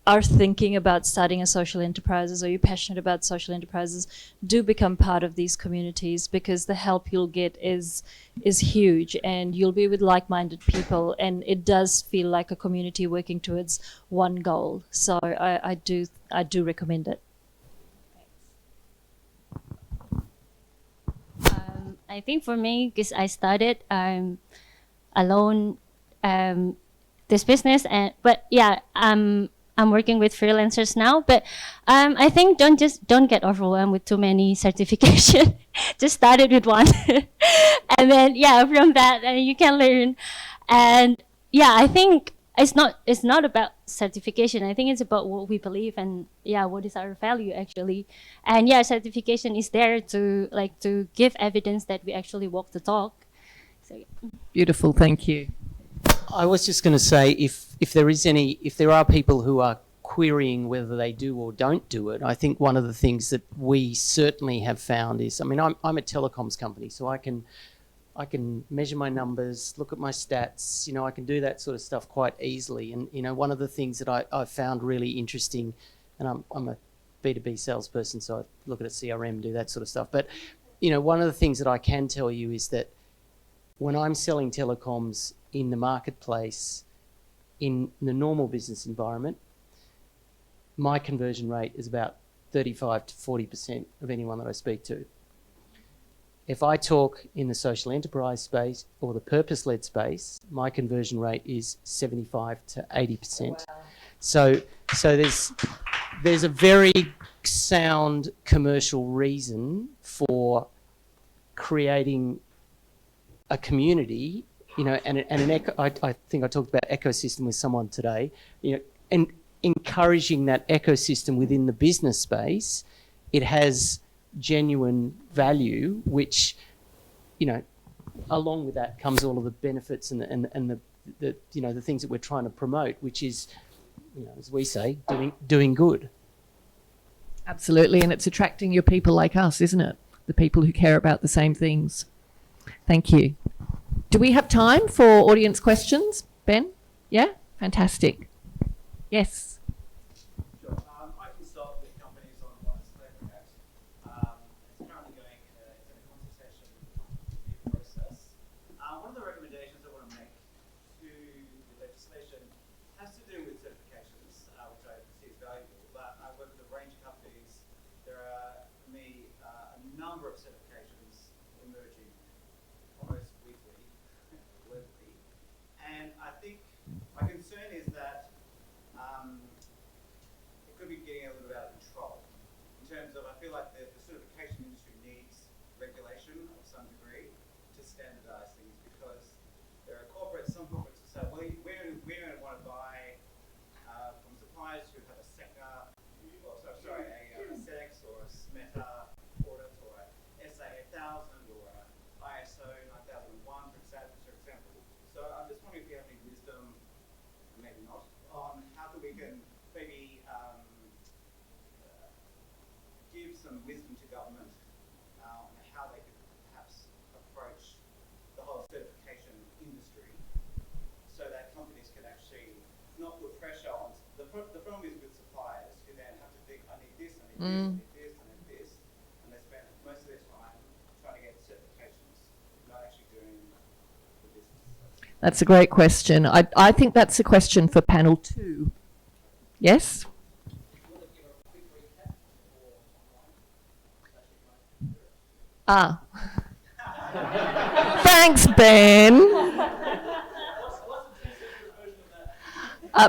are thinking about starting a social enterprises, or you're passionate about social enterprises, do become part of these communities, because the help you'll get is huge, and you'll be with like-minded people, and it does feel like a community working towards one goal. So I do recommend it. I think for me, because I started alone this business, but yeah, I'm working with freelancers now. But I think don't get overwhelmed with too many certification. Just start it with one, and then yeah, from that you can learn. And yeah, I think it's not about certification. I think it's about what we believe, and yeah, what is our value actually. And yeah, certification is there to give evidence that we actually walk the talk. So yeah. Beautiful, thank you. I was just going to say, if there are people who are querying whether they do or don't do it, I think one of the things that we certainly have found is, I mean, I'm a telecoms company, so I can measure my numbers, look at my stats, you know, I can do that sort of stuff quite easily. And, you know, one of the things that I found really interesting, and I'm a B2B salesperson, so I look at a CRM, do that sort of stuff. But, you know, one of the things that I can tell you is that when I'm selling telecoms in the marketplace, in the normal business environment, my conversion rate is about 35 to 40% of anyone that I speak to. If I talk in the social enterprise space or the purpose-led space, my conversion rate is 75 to 80%. Oh, wow. So there's a very sound commercial reason for creating a community, you know, and I think I talked about ecosystem with someone today, you know, and encouraging that ecosystem within the business space. It has genuine value, which, you know, along with that comes all of the benefits and the you know, the things that we're trying to promote, which is, you know, as we say, doing good. Absolutely, and it's attracting your people like us, isn't it? The people who care about the same things. Thank you. Do we have time for audience questions, Ben? Yeah? Fantastic. Yes. Sure. I consult with companies on what is Flament. It's currently going in a consultation review process. One of the recommendations I want to make to the legislation has to do with certifications, which I perceive valuable. But I work with a range of companies. There are, for me, a number of certifications emerging almost weekly, locally. And I think my concern is that it could be getting a little bit out of control in terms of, I feel like the certification industry needs regulation of some degree to standardize things, because there are some corporates who say, well, we don't want to buy SECNA, a SEDEX or a SMETA audit or a SA 1000 or a ISO 9001, for example. So I'm just wondering if you have any wisdom, maybe not, on how we can maybe give some wisdom to government on how they could perhaps approach the whole certification industry so that companies can actually not put pressure on. The problem is with suppliers who then have to think, I need this, I need this, I need this, and they spend most of their time trying to get certifications, not actually doing the business. That's a great question. I think that's a question for panel 2. Yes? Thanks, Ben.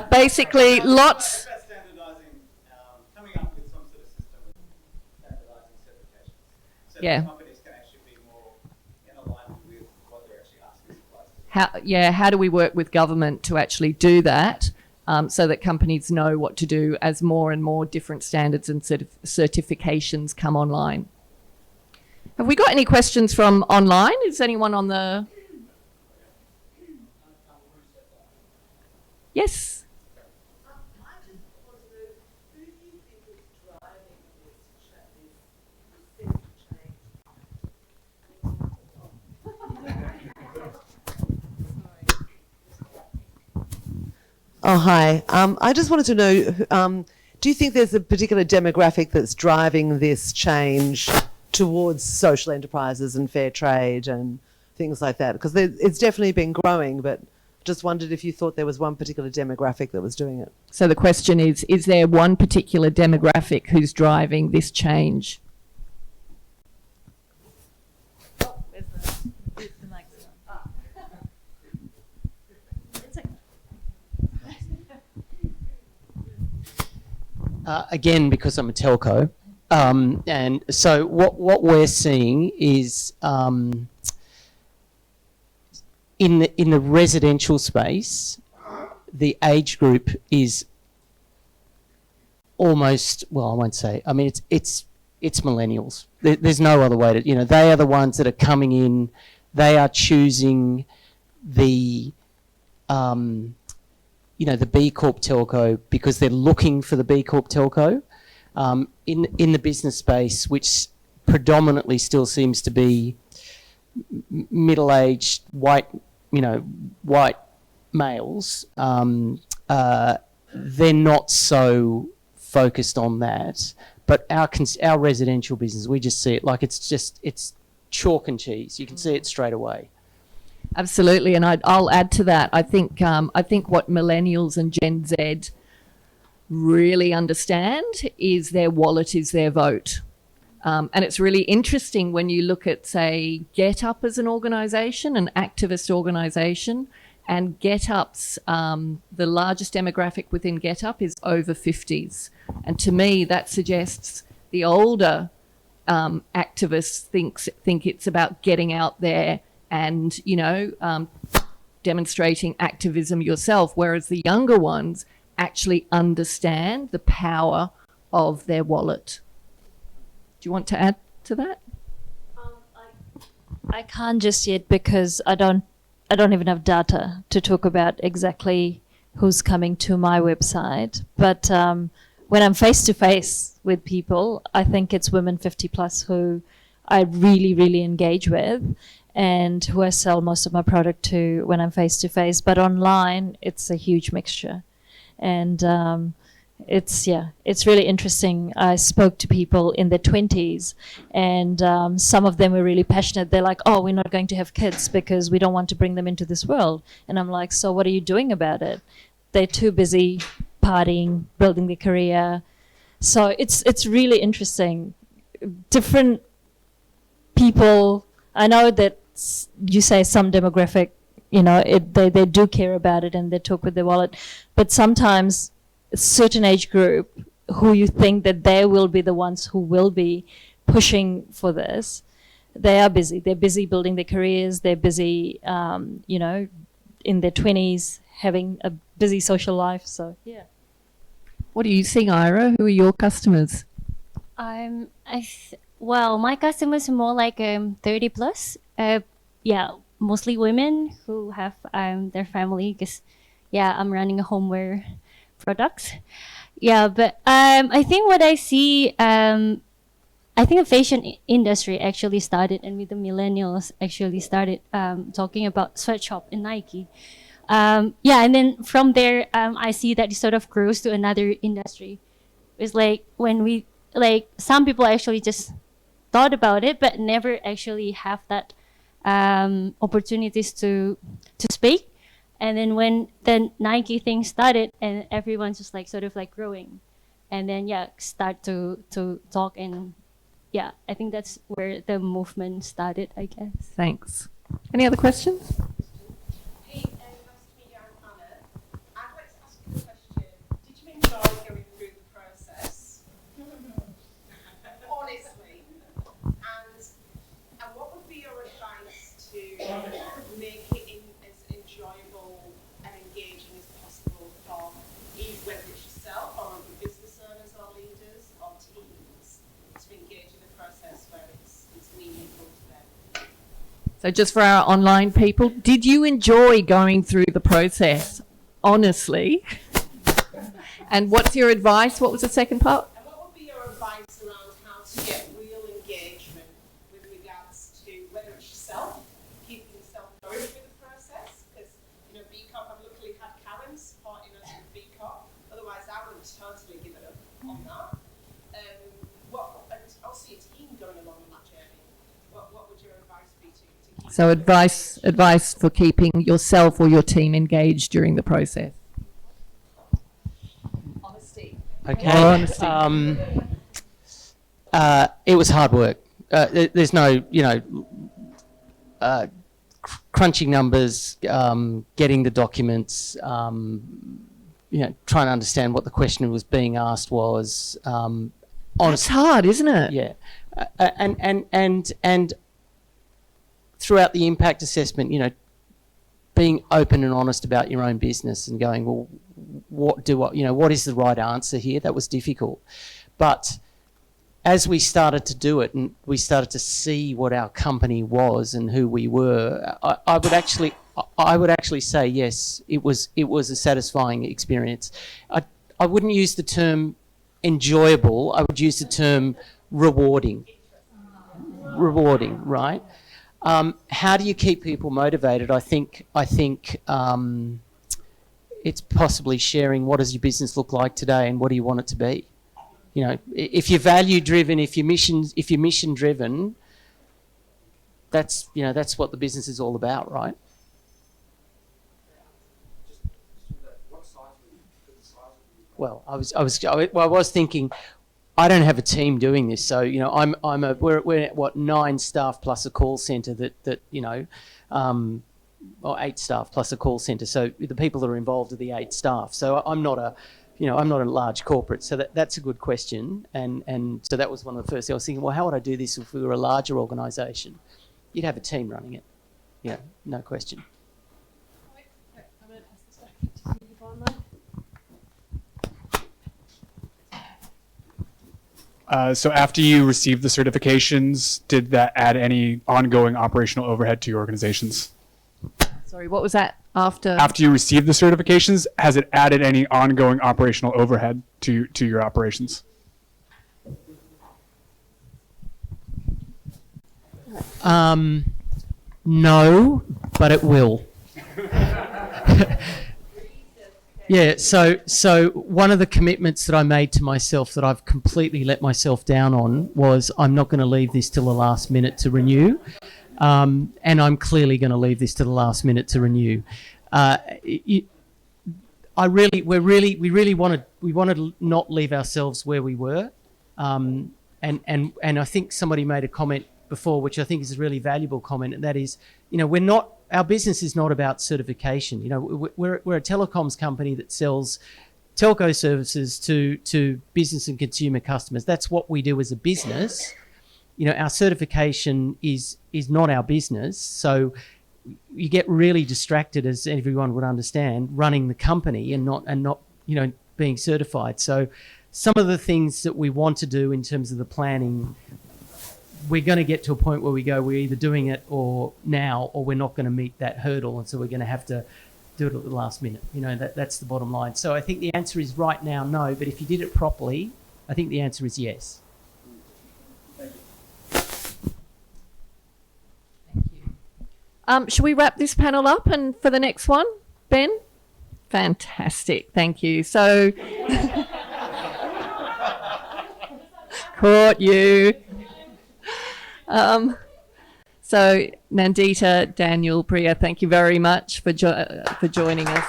Basically, lots. Coming up with some sort of system of standardizing certifications, so Yeah. that companies can actually be more in alignment with what they're actually asking suppliers to do. How do we work with government to actually do that, so that companies know what to do as more and more different standards and certifications come online? Have we got any questions from online? Is anyone on the... Yes? I just want to know, who do you think is driving this change? Oh, hi. I just wanted to know, do you think there's a particular demographic that's driving this change towards social enterprises and fair trade and things like that? Because it's definitely been growing, but just wondered if you thought there was one particular demographic that was doing it. So the question is there one particular demographic who's driving this change? Again, because I'm a telco, and so what we're seeing is in the residential space, the age group is almost, well, I won't say. I mean, it's millennials. There's no other way to, they are the ones that are coming in. They are choosing the the B Corp telco because they're looking for the B Corp telco. In the business space, which predominantly still seems to be middle-aged white males, they're not so focused on that. But our residential business, we just see it like it's chalk and cheese. You can see it straight away. Absolutely, and I'll add to that. I think what millennials and Gen Z really understand is their wallet is their vote. And it's really interesting when you look at, say, GetUp as an organisation, an activist organisation, and GetUp's, the largest demographic within GetUp is over 50s. And to me, that suggests the older activists think it's about getting out there and, demonstrating activism yourself, whereas the younger ones actually understand the power of their wallet. Do you want to add to that? I can't just yet because I don't even have data to talk about exactly who's coming to my website. But when I'm face to face with people, I think it's women 50 plus who I really, really engage with and who I sell most of my product to when I'm face to face. But online, it's a huge mixture. And it's really interesting. I spoke to people in their 20s and some of them were really passionate. They're like, oh, we're not going to have kids because we don't want to bring them into this world. And I'm like, so what are you doing about it? They're too busy partying, building their career. So it's really interesting. Different people, I know that you say some demographic, they do care about it and they talk with their wallet, but sometimes a certain age group who you think that they will be the ones who will be pushing for this, they are busy. They're busy building their careers. They're busy, in their 20s, having a busy social life. So, yeah. What do you think, Ira? Who are your customers? Well, my customers are more like 30 plus. Yeah, mostly women who have their family because, yeah, I'm running a homeware products. Yeah, but I think what I see, I think the fashion industry actually started, and with the millennials actually started talking about sweatshop and Nike. Yeah, and then from there, I see that it sort of grows to another industry. It's like when we, like, some people actually just thought about it, but never actually have that opportunities to speak. And then when the Nike thing started, and everyone's just like sort of like growing, and then yeah, start to talk, and yeah, I think that's where the movement started, I guess. Thanks. Any other questions? Hey, nice to meet you. I'm Hannah. I'd like to ask you a question. Did you enjoy going through the process? Honestly. And what would be your advice to make it as enjoyable and engaging as possible for whether it's yourself or other business owners or leaders or teams to engage in a process where it's meaningful to them? So just for our online people, did you enjoy going through the process, honestly? And what's your advice? What was the second part? And what would be your advice around how to get real engagement with regards to whether it's yourself, keeping yourself going through the process? Because, you know, BCOP, I've luckily had Karen supporting us with BCOP. Otherwise, I would have totally given up on that. And also your team going along on that journey. What would your advice be to keep? So advice for keeping yourself or your team engaged during the process. Honesty. Okay. Honesty. It was hard work. There's no, crunching numbers, getting the documents, trying to understand what the question was being asked was. It's hard, isn't it? Yeah, and throughout the impact assessment, being open and honest about your own business and going, well, what is the right answer here? That was difficult, but as we started to do it and we started to see what our company was and who we were, I would actually say yes, it was a satisfying experience. I wouldn't use the term enjoyable. I would use the term rewarding. Rewarding, right? How do you keep people motivated? I think it's possibly sharing what does your business look like today and what do you want it to be. If you're value driven, if you're mission driven, that's what the business is all about, right? Well, I was thinking, I don't have a team doing this, so we're at 9 staff plus a call centre or 8 staff plus a call centre. So the people that are involved are the 8 staff. So I'm not a large corporate. So that's a good question. And so that was one of the first things I was thinking. Well, how would I do this if we were a larger organisation? You'd have a team running it. Yeah, no question. So after you received the certifications, did that add any ongoing operational overhead to your organizations? Sorry, what was that? After you received the certifications, has it added any ongoing operational overhead to your operations? No, but it will. Yeah, so one of the commitments that I made to myself that I've completely let myself down on was I'm not going to leave this till the last minute to renew, and I'm clearly going to leave this to the last minute to renew. We really wanted to not leave ourselves where we were, and I think somebody made a comment before, which I think is a really valuable comment, and that is, our business is not about certification. We're a telecoms company that sells telco services to business and consumer customers. That's what we do as a business. Our certification is not our business. So you get really distracted, as everyone would understand, running the company and not being certified. So some of the things that we want to do in terms of the planning, we're going to get to a point where we go, we're either doing it or now, or we're not going to meet that hurdle. And so we're going to have to do it at the last minute. You know, that's the bottom line. So I think the answer is right now, no. But if you did it properly, I think the answer is yes. Should we wrap this panel up and for the next one, Ben? Fantastic, thank you. So, caught you. So, Nandeeta, Daniel, Priya, thank you very much for joining us.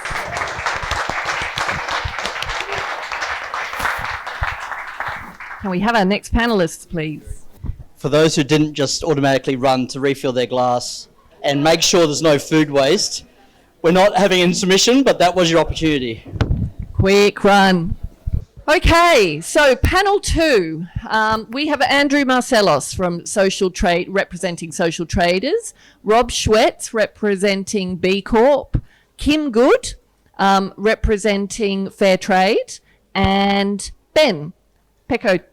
Can we have our next panelists, please? For those who didn't just automatically run to refill their glass and make sure there's no food waste, we're not having an intermission, but that was your opportunity. Quick run. Okay, so panel 2, we have Andrew Marselos from Social Trade, representing Social Traders, Rob Shwetz representing B Corp, Kim Good representing Fair Trade, and Ben Pecotich.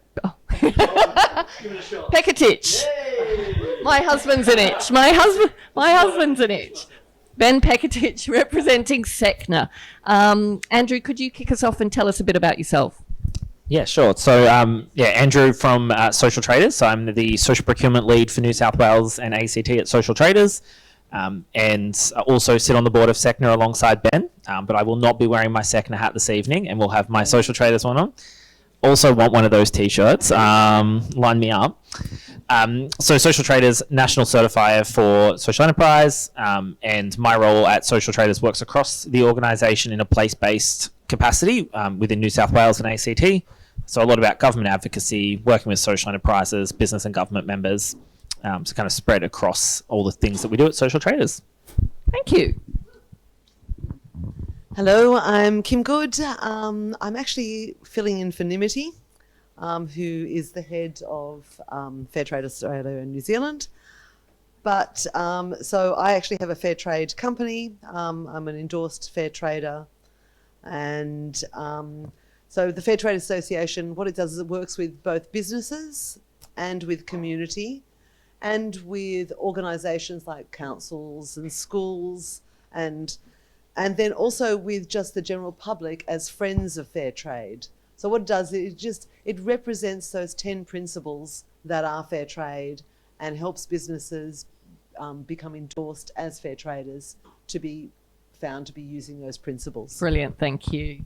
My husband's an itch. My husband's an itch. Ben Pecotich representing SECNA. Andrew, could you kick us off and tell us a bit about yourself? Yeah, sure. So, Andrew from Social Traders. So I'm the social procurement lead for New South Wales and ACT at Social Traders, and also sit on the board of SECNA alongside Ben. But I will not be wearing my SECNA hat this evening, and we'll have my Social Traders one on. Also want one of those t-shirts. Line me up. So Social Traders, national certifier for social enterprise, and my role at Social Traders works across the organisation in a place-based capacity within New South Wales and ACT. So a lot about government advocacy, working with social enterprises, business and government members, to kind of spread across all the things that we do at Social Traders. Thank you. Hello, I'm Kim Good. I'm actually filling in for Nimity, who is the head of Fair Trade Australia and New Zealand. But so I actually have a fair trade company. I'm an endorsed fair trader. And so the Fair Trade Association, what it does is it works with both businesses and with community and with organisations like councils and schools and then also with just the general public as friends of fair trade. So what it does, it represents those 10 principles that are fair trade and helps businesses become endorsed as fair traders to be found to be using those principles. Brilliant, thank you.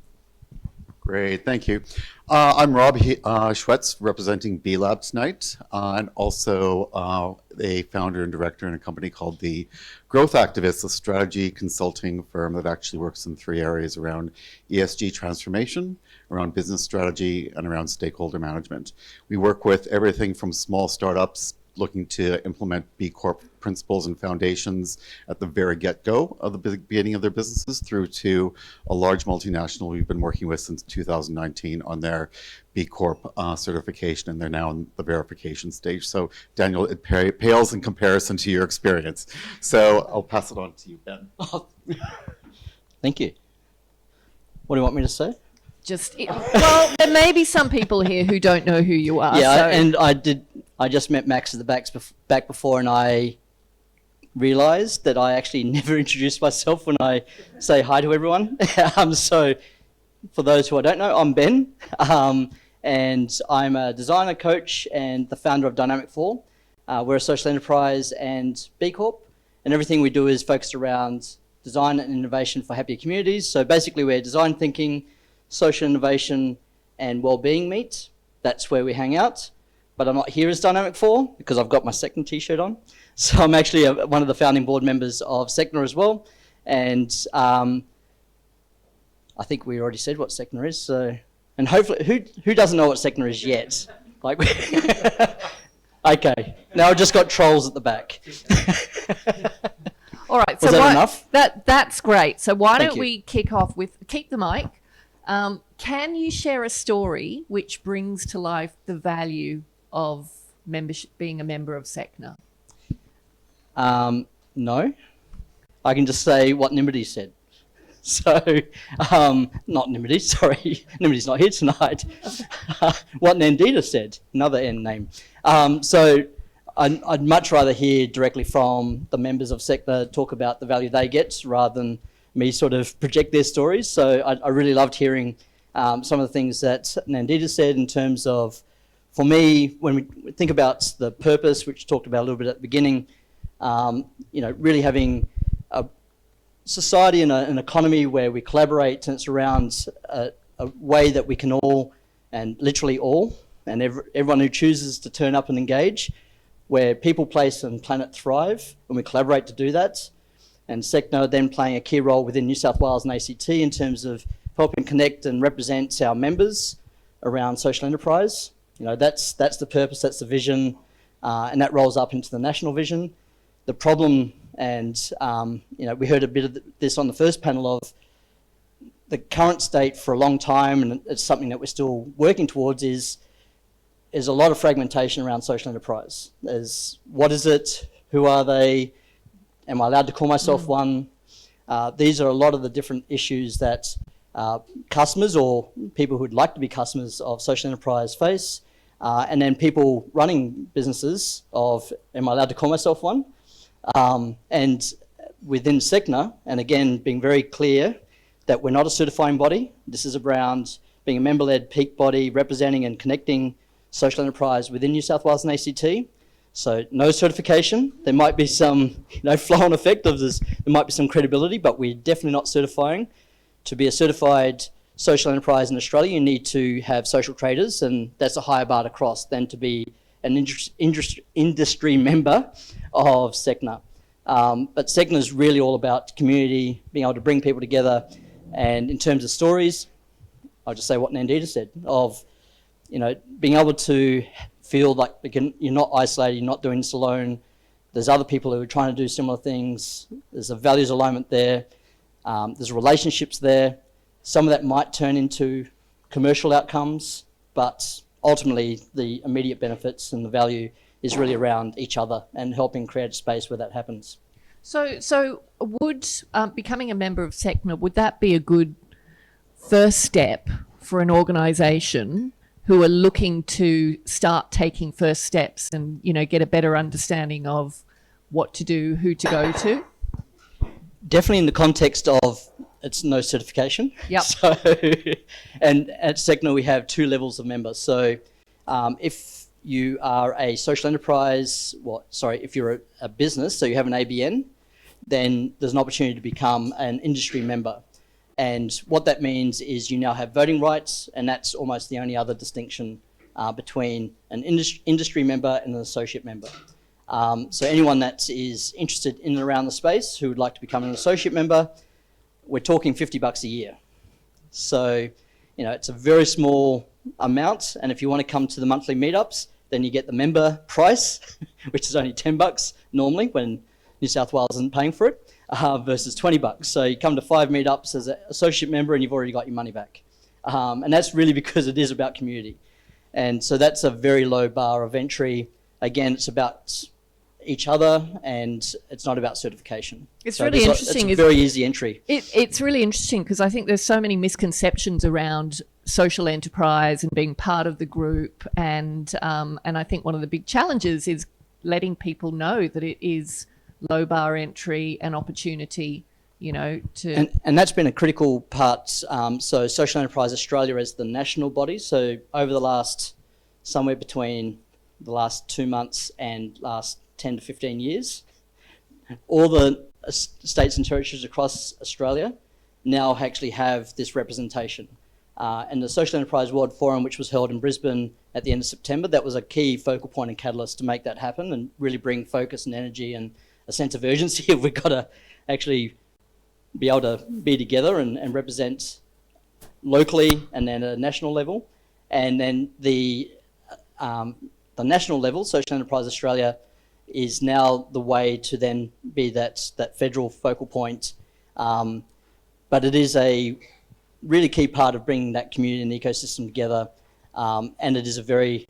Great, thank you. I'm Rob Shwetz, representing B Lab tonight, and also a founder and director in a company called the Growth Activists, a strategy consulting firm that actually works in 3 areas around ESG transformation, around business strategy, and around stakeholder management. We work with everything from small startups looking to implement B Corp principles and foundations at the very get-go of the beginning of their businesses through to a large multinational we've been working with since 2019 on their B Corp certification, and they're now in the verification stage. So Daniel, it pales in comparison to your experience. So I'll pass it on to you, Ben. Thank you. What do you want me to say? Well, there may be some people here who don't know who you are. Yeah, so. and I just met Max at the back before, and I realised that I actually never introduced myself when I say hi to everyone. So for those who I don't know, I'm Ben, and I'm a designer, coach, and the founder of Dynamic 4. We're a social enterprise and B Corp, and everything we do is focused around design and innovation for happier communities. So basically we're design thinking, social innovation, and well-being meet. That's where we hang out. But I'm not here as Dynamic 4 because I've got my SECNA t-shirt on. So I'm actually one of the founding board members of SECNA as well. And I think we already said what SECNA is. So, and hopefully, who doesn't know what SECNA is yet? Like, okay, now I've just got trolls at the back. All right, Was so that enough? That's great. So why Thank don't you. we kick off with, keep the mic. Can you share a story which brings to life the value of membership, being a member of SECNA? No. I can just say what Nimity said. So, not Nimity, sorry, Nimity's not here tonight. What Nandeeta said, another N name. So I'd much rather hear directly from the members of SECNA talk about the value they get rather than me sort of project their stories. So I really loved hearing some of the things that Nandeeta said in terms of, for me, when we think about the purpose, which we talked about a little bit at the beginning, really having a society and an economy where we collaborate, and it's around a way that we can all, and literally all, and everyone who chooses to turn up and engage, where people, place and planet thrive, and we collaborate to do that. And SECNA then playing a key role within New South Wales and ACT in terms of helping connect and represent our members around social enterprise. That's the purpose, that's the vision, and that rolls up into the national vision. The problem, and we heard a bit of this on the first panel, of the current state for a long time, and it's something that we're still working towards, is a lot of fragmentation around social enterprise. There's, what is it? Who are they? Am I allowed to call myself one? These are a lot of the different issues that customers or people who'd like to be customers of social enterprise face. And then people running businesses of, am I allowed to call myself one? And within SECNA, and again, being very clear that we're not a certifying body. This is around being a member-led peak body representing and connecting social enterprise within New South Wales and ACT. So no certification. There might be some flow-on effect of this. There might be some credibility, but we're definitely not certifying. To be a certified social enterprise in Australia, you need to have social traders, and that's a higher bar to cross than to be an industry member of SECNA. But SECNA is really all about community, being able to bring people together. And in terms of stories, I'll just say what Nandeeta said, of being able to feel like you're not isolated, you're not doing this alone. There's other people who are trying to do similar things. There's a values alignment there. There's relationships there. Some of that might turn into commercial outcomes, but ultimately the immediate benefits and the value is really around each other and helping create a space where that happens. So would becoming a member of SECNA, would that be a good first step for an organisation who are looking to start taking first steps and, get a better understanding of what to do, who to go to? Definitely in the context of it's no certification. Yep. So, and at SECNA we have 2 levels of members. So if you are a social enterprise, if you're a business, so you have an ABN, then there's an opportunity to become an industry member. And what that means is you now have voting rights, and that's almost the only other distinction between an industry member and an associate member. So anyone that is interested in and around the space who would like to become an associate member, we're talking $50 a year. So, it's a very small amount, and if you want to come to the monthly meetups, then you get the member price, which is only $10 normally when New South Wales isn't paying for it. Versus $20. So you come to 5 meetups as an associate member and you've already got your money back. And that's really because it is about community. And so that's a very low bar of entry. Again, it's about each other and it's not about certification. It's really interesting. It's a very easy entry. It's really interesting because I think there's so many misconceptions around social enterprise and being part of the group. And I think one of the big challenges is letting people know that it is low bar entry and opportunity, to... And that's been a critical part. So Social Enterprise Australia as the national body. So over the last, somewhere between the last 2 months and last 10 to 15 years, all the states and territories across Australia now actually have this representation. And the Social Enterprise World Forum, which was held in Brisbane at the end of September, that was a key focal point and catalyst to make that happen and really bring focus and energy and a sense of urgency if we've got to actually be able to be together and represent locally and then at a national level. And then the national level, Social Enterprise Australia, is now the way to then be that federal focal point. But it is a really key part of bringing that community and the ecosystem together. And it is a very,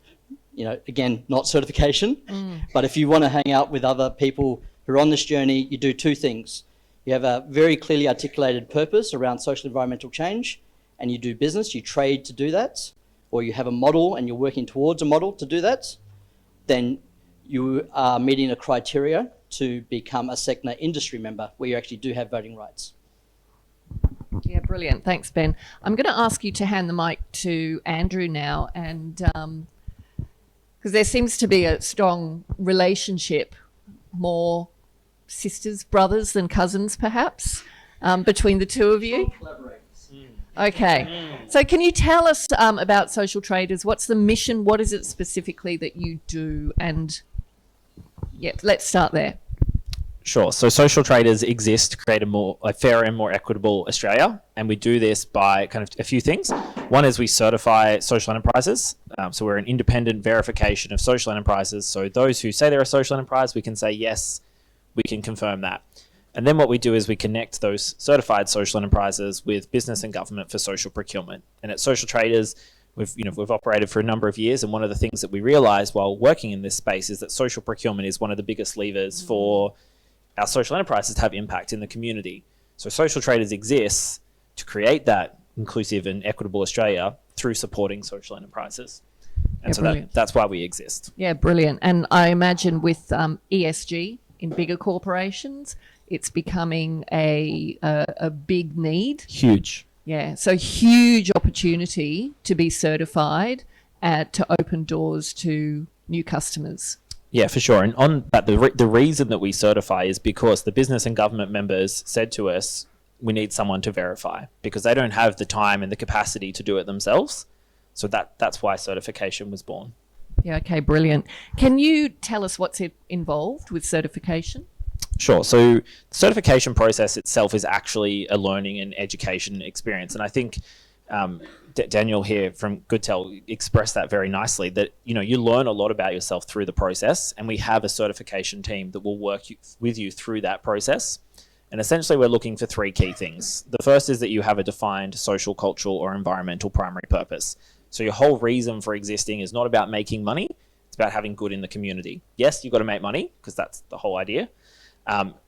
again, not certification, but if you want to hang out with other people who are on this journey, you do 2 things. You have a very clearly articulated purpose around social environmental change, and you do business, you trade to do that, or you have a model and you're working towards a model to do that, then you are meeting a criteria to become a SECNA industry member where you actually do have voting rights. Yeah, brilliant. Thanks, Ben. I'm going to ask you to hand the mic to Andrew now, and because there seems to be a strong relationship, more sisters, brothers than cousins, perhaps, between the two of you. Okay. So can you tell us about Social Traders? What's the mission? What is it specifically that you do? And yeah, let's start there. Sure. So Social Traders exist to create a fairer and more equitable Australia. And we do this by kind of a few things. One is we certify social enterprises. So we're an independent verification of social enterprises. So those who say they're a social enterprise, we can say, yes, we can confirm that. And then what we do is we connect those certified social enterprises with business and government for social procurement. And at Social Traders, we've operated for a number of years, and one of the things that we realized while working in this space is that social procurement is one of the biggest levers for our social enterprises to have impact in the community. So Social Traders exists to create that inclusive and equitable Australia through supporting social enterprises. And that's why we exist. Yeah, brilliant. And I imagine with ESG in bigger corporations, it's becoming a big need. Huge. Yeah, so huge opportunity to be certified to open doors to new customers. Yeah, for sure. And on that, the reason that we certify is because the business and government members said to us, we need someone to verify, because they don't have the time and the capacity to do it themselves. So that's why certification was born. Yeah, okay, brilliant. Can you tell us what's involved with certification? Sure. So the certification process itself is actually a learning and education experience. And I think Daniel here from Goodtel expressed that very nicely, that you learn a lot about yourself through the process, and we have a certification team that will work with you through that process. And essentially we're looking for three key things. The first is that you have a defined social, cultural, or environmental primary purpose. So your whole reason for existing is not about making money, it's about having good in the community. Yes, you've got to make money, because that's the whole idea.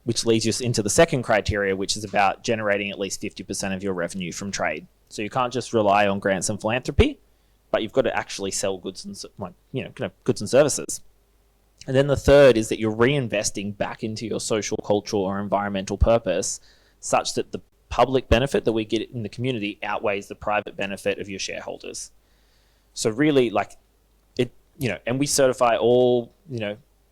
Which leads us into the second criteria, which is about generating at least 50% of your revenue from trade. So you can't just rely on grants and philanthropy, but you've got to actually sell goods and goods and services. And then the third is that you're reinvesting back into your social, cultural, or environmental purpose, such that the public benefit that we get in the community outweighs the private benefit of your shareholders. So really, and we certify all,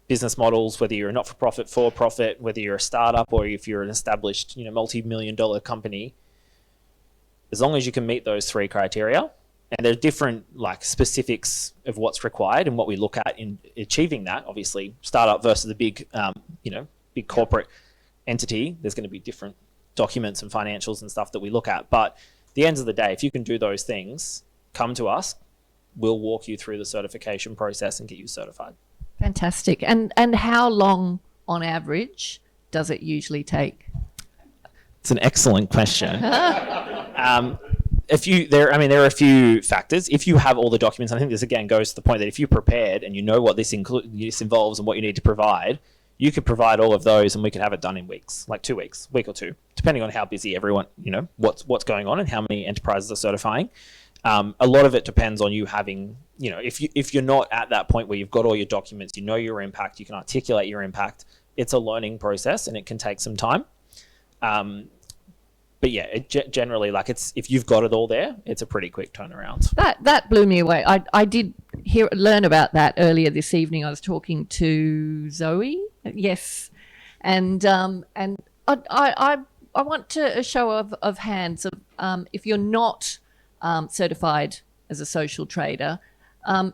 business models, whether you're a not-for-profit, for-profit, whether you're a startup or if you're an established, multi-million-dollar company, as long as you can meet those three criteria, and there are different specifics of what's required and what we look at in achieving that. Obviously, startup versus a big, big corporate entity, there's going to be different documents and financials and stuff that we look at. But at the end of the day, if you can do those things, come to us. We'll walk you through the certification process and get you certified. Fantastic. And how long, on average, does it usually take? It's an excellent question. There are a few factors. If you have all the documents, I think this again goes to the point that if you're prepared and you know what this involves and what you need to provide, you could provide all of those and we could have it done in weeks, like 2 weeks, week or two, depending on how busy everyone, what's going on and how many enterprises are certifying. A lot of it depends on you having, if you're not at that point where you've got all your documents, you know your impact, you can articulate your impact, it's a learning process and it can take some time. But yeah, generally, if you've got it all there, it's a pretty quick turnaround. That blew me away. I did learn about that earlier this evening. I was talking to Zoe, yes, and I want a show of hands of if you're not certified as a social trader.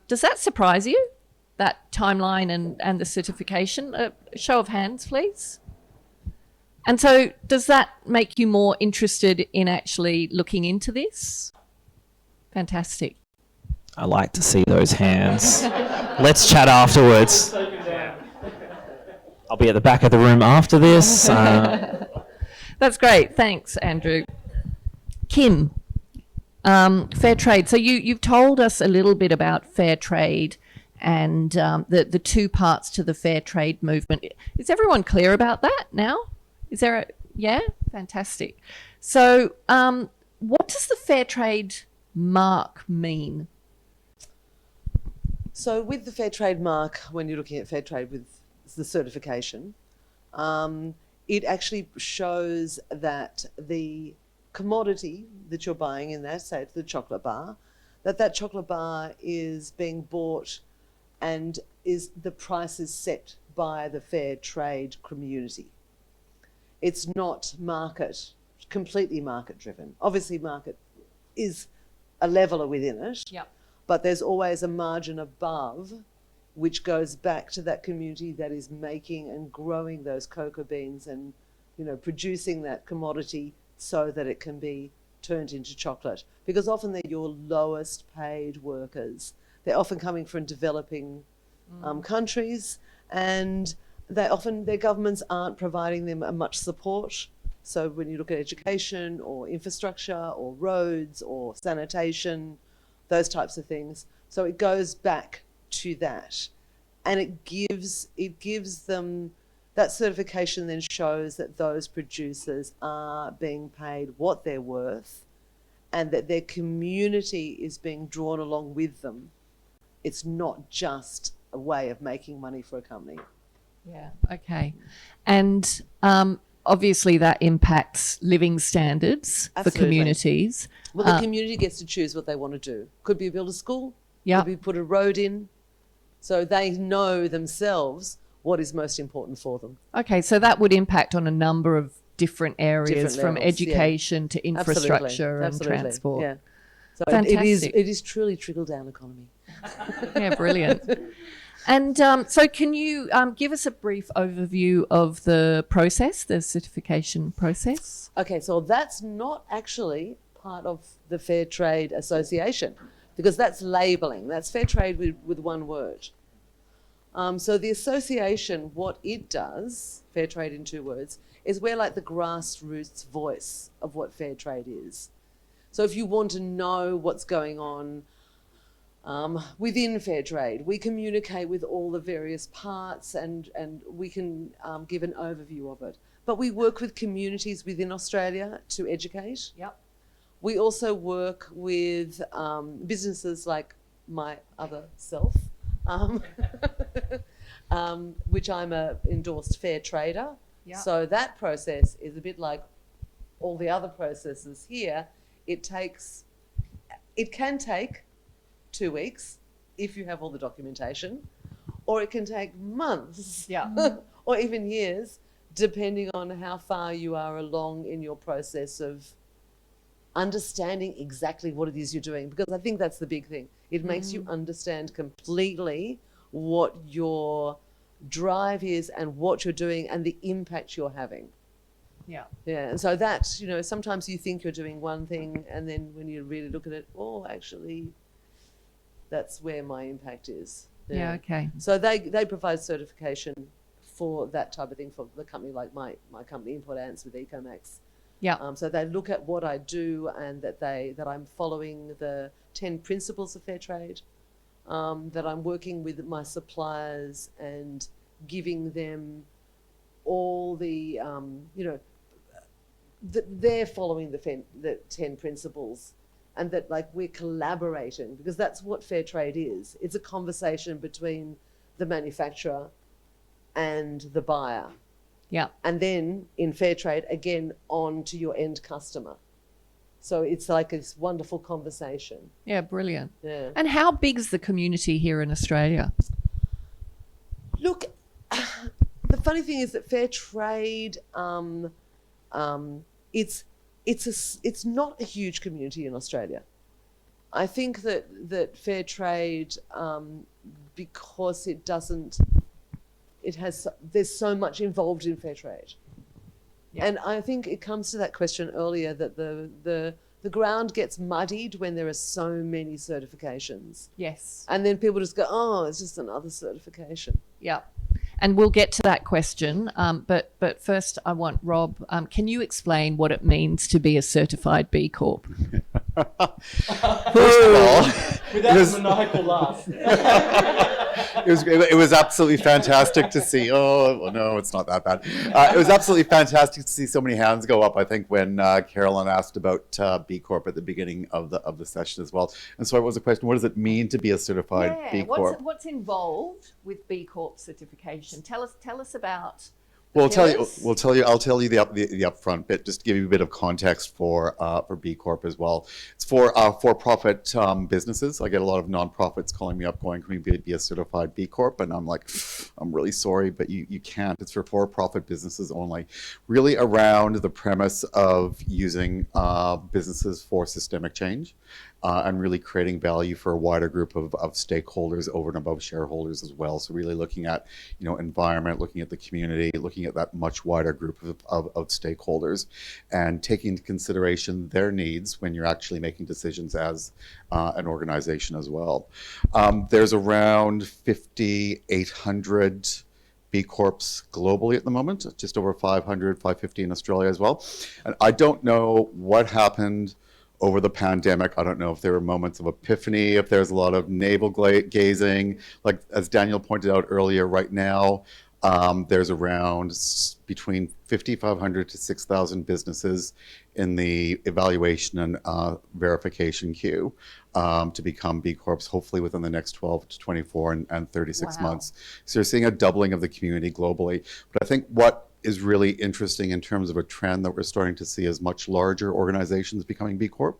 Does that surprise you, that timeline and the certification? A show of hands, please. And so does that make you more interested in actually looking into this? Fantastic. I like to see those hands. Let's chat afterwards. I'll be at the back of the room after this. That's great. Thanks, Andrew. Kim, fair trade. So you've told us a little bit about fair trade and the two parts to the fair trade movement. Is everyone clear about that now? Is there Yeah, fantastic. So, what does the fair trade mark mean? So with the fair trade mark, when you're looking at fair trade with the certification, it actually shows that the commodity that you're buying in that, say it's the chocolate bar, that chocolate bar is being bought and the price is set by the fair trade community. It's not completely market driven. Obviously market is a leveler within it, Yep. but there's always a margin above which goes back to that community that is making and growing those cocoa beans and, you know, producing that commodity so that it can be turned into chocolate. Because often they're your lowest paid workers. They're often coming from developing countries, and their governments aren't providing them much support. So when you look at education or infrastructure or roads or sanitation, those types of things. So it goes back to that, and it gives them that certification. Then shows that those producers are being paid what they're worth, and that their community is being drawn along with them. It's not just a way of making money for a company. Yeah. Okay. And obviously that impacts living standards for Absolutely. communities. Well, the community gets to choose what they want to do. Could be build a school. Yeah. Could be put a road in. So they know themselves what is most important for them. Okay, so that would impact on a number of different areas, from levels, education to infrastructure and Absolutely. transport. Yeah. So Fantastic. it is truly trickle-down economy. Yeah, brilliant. And so can you give us a brief overview of the process, the certification process? Okay, so that's not actually part of the Fair Trade Association, because that's labelling. That's fair trade with one word. So the association, what it does, fair trade in 2 words, is we're like the grassroots voice of what fair trade is. So if you want to know what's going on within fair trade, we communicate with all the various parts, and we can give an overview of it. But we work with communities within Australia to educate. Yep. We also work with businesses like my other self, which I'm a endorsed fair trader. Yep. So that process is a bit like all the other processes here. It can take 2 weeks if you have all the documentation, or it can take months, or even years, depending on how far you are along in your process of understanding exactly what it is you're doing. Because I think that's the big thing. It makes you understand completely what your drive is and what you're doing and the impact you're having. Yeah. Yeah, and so that, you know, sometimes you think you're doing one thing, and then when you really look at it, oh, actually, that's where my impact is. Yeah, okay. So they provide certification for that type of thing for the company, like my company, Import Ants with Ecomax. Yeah. So they look at what I do and that I'm following the 10 principles of fair trade, that I'm working with my suppliers and giving them all the, they're following the 10 principles, and that like we're collaborating, because that's what fair trade is. It's a conversation between the manufacturer and the buyer. Yeah. And then in fair trade, again, on to your end customer. So it's like this wonderful conversation. Yeah, brilliant. Yeah. And how big is the community here in Australia? Look, the funny thing is that fair trade, it's not a huge community in Australia. I think that fair trade, because there's so much involved in fair trade. Yeah. And I think it comes to that question earlier that the ground gets muddied when there are so many certifications. Yes. And then people just go, oh, it's just another certification. Yeah. And we'll get to that question. But first I want Rob, can you explain what it means to be a certified B Corp? First of all, Without a maniacal laugh. It was absolutely fantastic to see. Oh, well, no, it's not that bad. It was absolutely fantastic to see so many hands go up. I think when Carolyn asked about B Corp at the beginning of the session as well. And so it was a question: what does it mean to be a certified B Corp? What's involved with B Corp certification? Tell us about. Well, I'll tell you the upfront bit, just to give you a bit of context for B Corp as well. It's for-profit businesses. I get a lot of nonprofits calling me up going, can we be a certified B Corp? And I'm like, I'm really sorry, but you can't. It's for-profit businesses only. Really around the premise of using businesses for systemic change. And really creating value for a wider group of stakeholders over and above shareholders as well. So really looking at, environment, looking at the community, looking at that much wider group of stakeholders, and taking into consideration their needs when you're actually making decisions as an organization as well. There's around 5,800 B Corps globally at the moment, just over 550 in Australia as well. And I don't know what happened over the pandemic. I don't know if there were moments of epiphany, if there's a lot of navel gazing. Like as Daniel pointed out earlier, right now, there's around between 5,500 to 6,000 businesses in the evaluation and verification queue to become B Corps, hopefully within the next 12 to 24 and 36 months. So you're seeing a doubling of the community globally. But I think what is really interesting in terms of a trend that we're starting to see is much larger organizations becoming B Corp.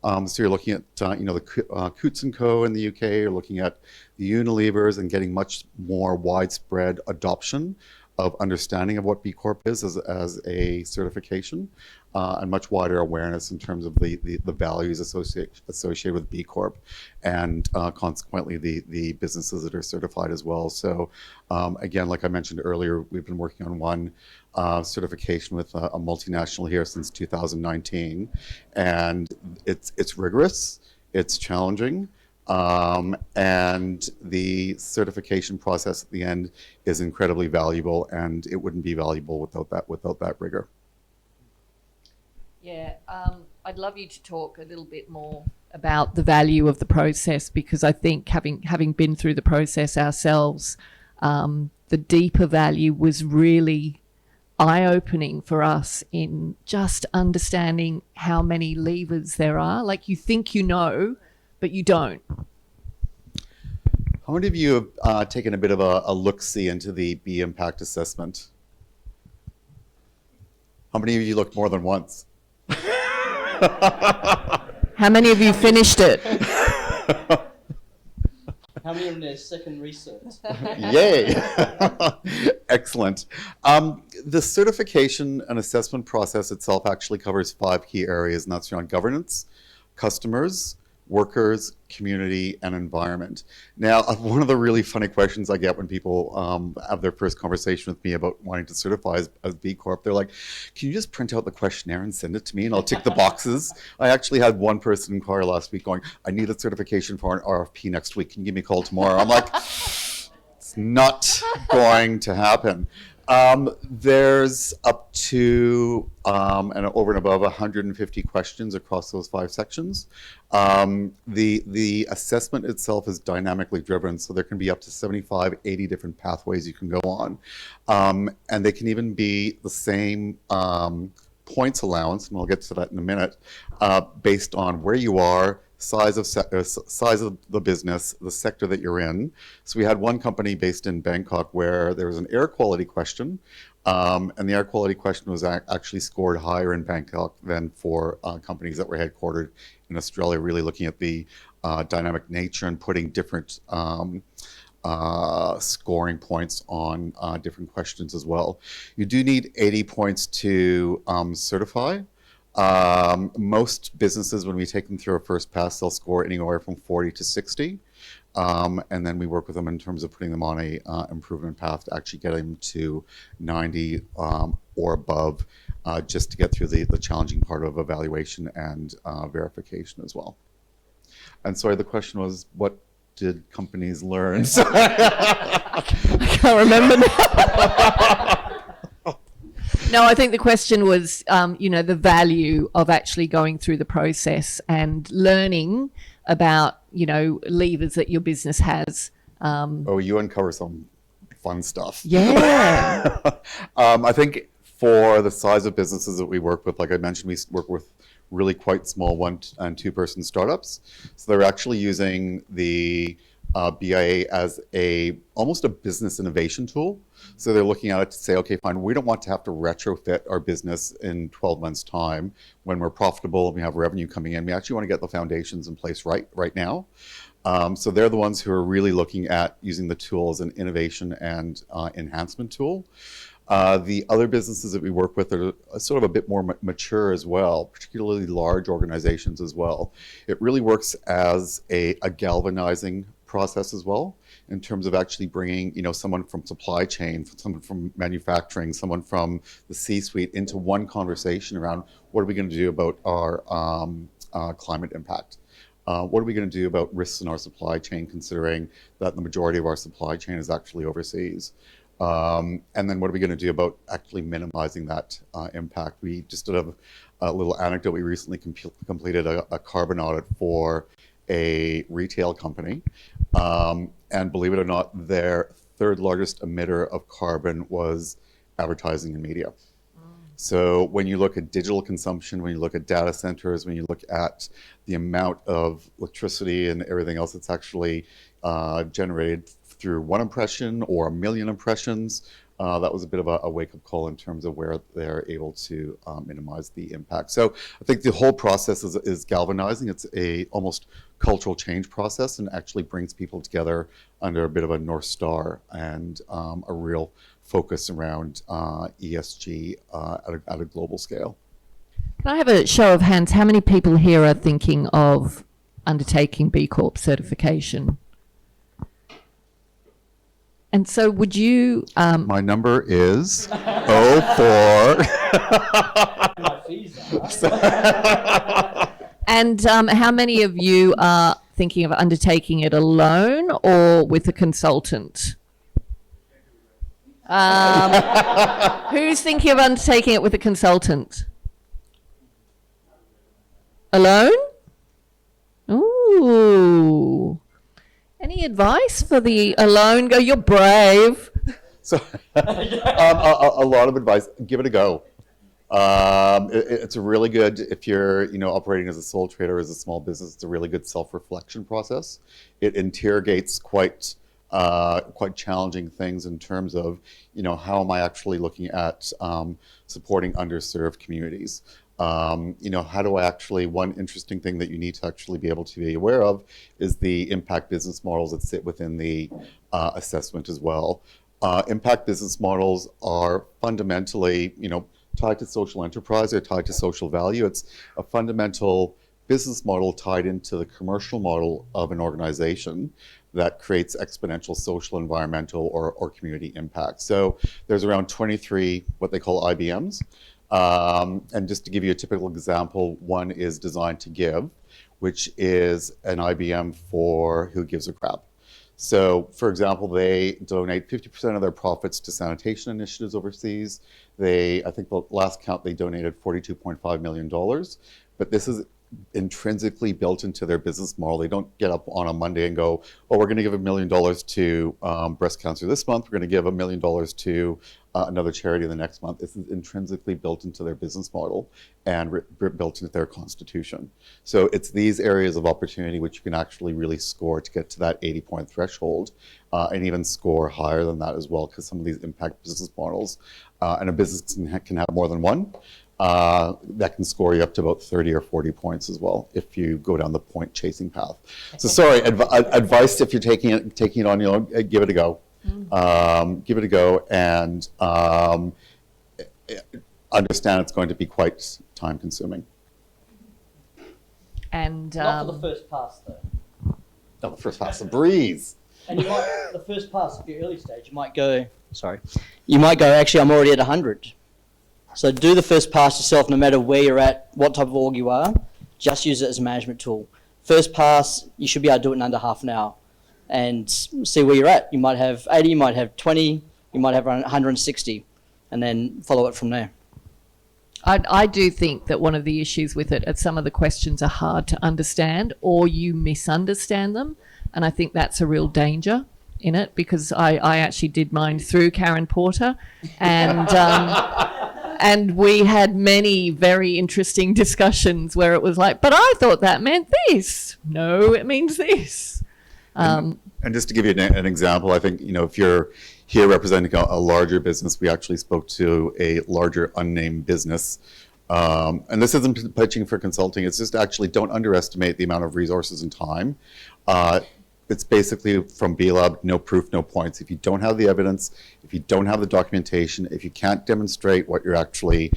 So you're looking at the Kayu&Co in the UK, you're looking at the Unilevers and getting much more widespread adoption of understanding of what B Corp is as a certification, and much wider awareness in terms of the values associated with B Corp, and consequently the businesses that are certified as well. So again, like I mentioned earlier, we've been working on one certification with a multinational here since 2019, and it's rigorous, it's challenging. And the certification process at the end is incredibly valuable, and it wouldn't be valuable without that rigor. Yeah, I'd love you to talk a little bit more about the value of the process, because I think having been through the process ourselves, the deeper value was really eye-opening for us in just understanding how many levers there are. Like, you think you know, but you don't. How many of you have taken a bit of a look-see into the B impact assessment? How many of you looked more than once? How many of you finished it? How many are in their second research? Yay! Excellent. The certification and assessment process itself actually covers 5 key areas, and that's around governance, customers, workers, community, and environment. Now, one of the really funny questions I get when people have their first conversation with me about wanting to certify as B Corp, they're like, can you just print out the questionnaire and send it to me and I'll tick the boxes? I actually had one person inquire last week going, I need a certification for an RFP next week. Can you give me a call tomorrow? I'm like, it's not going to happen. There's up to and over and above 150 questions across those 5 sections. The assessment itself is dynamically driven, so there can be up to 75, 80 different pathways you can go on. And they can even be the same points allowance, and I'll get to that in a minute, based on where you are, size of the business, the sector that you're in. So we had one company based in Bangkok where there was an air quality question, and the air quality question was actually scored higher in Bangkok than for companies that were headquartered in Australia, really looking at the dynamic nature and putting different scoring points on different questions as well. You do need 80 points to certify. Most businesses, when we take them through our first pass, they'll score anywhere from 40 to 60. And then we work with them in terms of putting them on a improvement path to actually get them to 90 or above, just to get through the challenging part of evaluation and verification as well. And sorry, the question was, what did companies learn? I can't remember now. No, I think the question was, the value of actually going through the process and learning about, levers that your business has. You uncover some fun stuff. Yeah. I think for the size of businesses that we work with, like I mentioned, we work with really quite small 1- and 2-person startups. So they're actually using the BIA as almost a business innovation tool. So they're looking at it to say, okay, fine, we don't want to have to retrofit our business in 12 months' time when we're profitable and we have revenue coming in. We actually want to get the foundations in place right now. So they're the ones who are really looking at using the tool as an innovation and enhancement tool. The other businesses that we work with are sort of a bit more mature as well, particularly large organizations as well. It really works as a galvanizing process as well, in terms of actually bringing, someone from supply chain, someone from manufacturing, someone from the C-suite into one conversation around what are we going to do about our climate impact. What are we going to do about risks in our supply chain, considering that the majority of our supply chain is actually overseas? And then what are we going to do about actually minimizing that impact? We just did a little anecdote. We recently completed a carbon audit for a retail company. And believe it or not, their third largest emitter of carbon was advertising and media. So when you look at digital consumption, when you look at data centers, when you look at the amount of electricity and everything else that's actually generated through one impression or 1 million impressions, that was a bit of a wake-up call in terms of where they're able to minimize the impact. So I think the whole process is galvanizing. It's a almost cultural change process, and actually brings people together under a bit of a North Star and a real focus around ESG at a global scale. Can I have a show of hands? How many people here are thinking of undertaking B Corp certification? And so would you... My number is 04. And how many of you are thinking of undertaking it alone or with a consultant? Who's thinking of undertaking it with a consultant? Alone? Ooh. Any advice for the alone go? You're brave. So a lot of advice. Give it a go. It's a really good, if you're operating as a sole trader, as a small business, it's a really good self-reflection process. It interrogates quite challenging things in terms of how am I actually looking at supporting underserved communities. How do I actually, one interesting thing that you need to actually be able to be aware of is the impact business models that sit within the assessment as well. Impact business models are fundamentally, tied to social enterprise or tied to social value. It's a fundamental business model tied into the commercial model of an organization that creates exponential social, environmental, or community impact. So there's around 23 what they call IBMs. And just to give you a typical example, one is Design to Give, which is an IBM for who gives a crap. So, for example, they donate 50% of their profits to sanitation initiatives overseas. I think the last count, they donated $42.5 million. But this is intrinsically built into their business model. They don't get up on a Monday and go, oh, we're going to give $1 million to breast cancer this month. We're going to give $1 million to another charity the next month. This is intrinsically built into their business model and built into their constitution. So it's these areas of opportunity which you can actually really score to get to that 80-point threshold, and even score higher than that as well, because some of these impact business models, and a business can have more than one, that can score you up to about 30 or 40 points as well if you go down the point chasing path. So sorry, advice if you're taking it on, give it a go. Give it a go, and understand it's going to be quite time consuming. And not for the first pass though. Not the first pass, a breeze. And you might, the first pass at the early stage, you might go, actually I'm already at 100. So do the first pass yourself, no matter where you're at, what type of org you are, just use it as a management tool. First pass, you should be able to do it in under half an hour and see where you're at. You might have 80, you might have 20, you might have 160, and then follow it from there. I do think that one of the issues with it is some of the questions are hard to understand or you misunderstand them. And I think that's a real danger in it, because I actually did mine through Karen Porter, and and we had many very interesting discussions where it was like, but I thought that meant this. No, it means this. And just to give you an example, I think, if you're here representing a larger business, we actually spoke to a larger unnamed business. And this isn't pitching for consulting. It's just actually don't underestimate the amount of resources and time. It's basically from B-Lab, no proof, no points. If you don't have the evidence, if you don't have the documentation, if you can't demonstrate what you're actually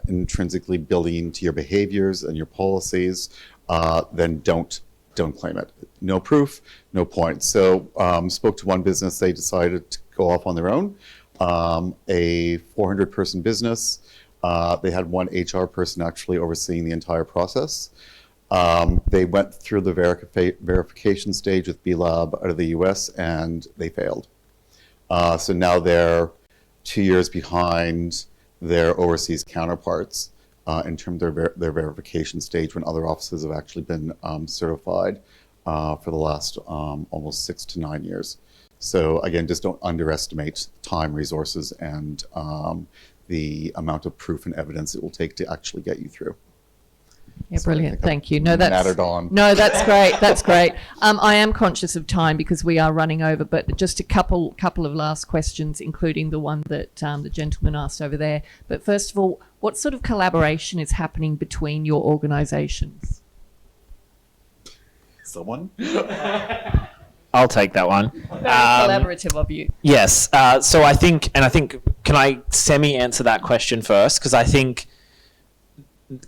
intrinsically building into your behaviors and your policies, then don't claim it. No proof, no points. So spoke to one business, they decided to go off on their own. A 400-person business. They had one HR person actually overseeing the entire process. They went through the verification stage with B-Lab out of the US, and they failed. So now they're 2 years behind their overseas counterparts in terms of their verification stage, when other offices have actually been certified for the last almost 6 to 9 years. So again, just don't underestimate time, resources, and the amount of proof and evidence it will take to actually get you through. Yeah, So brilliant. Thank you. No, mattered on. No, that's great. That's great. I am conscious of time because we are running over, but just a couple of last questions, including the one that the gentleman asked over there. But first of all, what sort of collaboration is happening between your organisations? Someone? I'll take that one. Very collaborative of you. Yes. So I think, can I semi-answer that question first? Because I think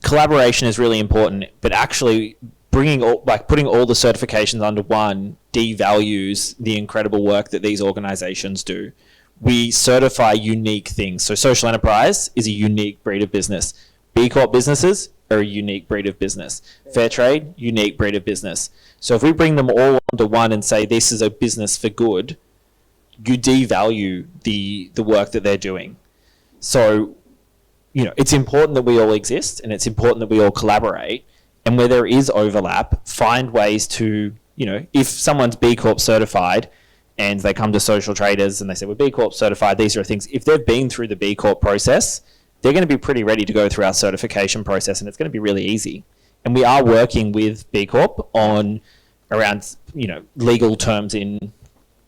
collaboration is really important, but actually putting all the certifications under one devalues the incredible work that these organizations do. We certify unique things. So social enterprise is a unique breed of business. B Corp businesses are a unique breed of business. Fair trade, unique breed of business. So if we bring them all under one and say this is a business for good, you devalue the work that they're doing. So it's important that we all exist, and it's important that we all collaborate. And where there is overlap, find ways to, if someone's B Corp certified and they come to Social Traders and they say, we're B Corp certified, these are things, if they've been through the B Corp process, they're going to be pretty ready to go through our certification process, and it's going to be really easy. And we are working with B Corp on around, legal terms in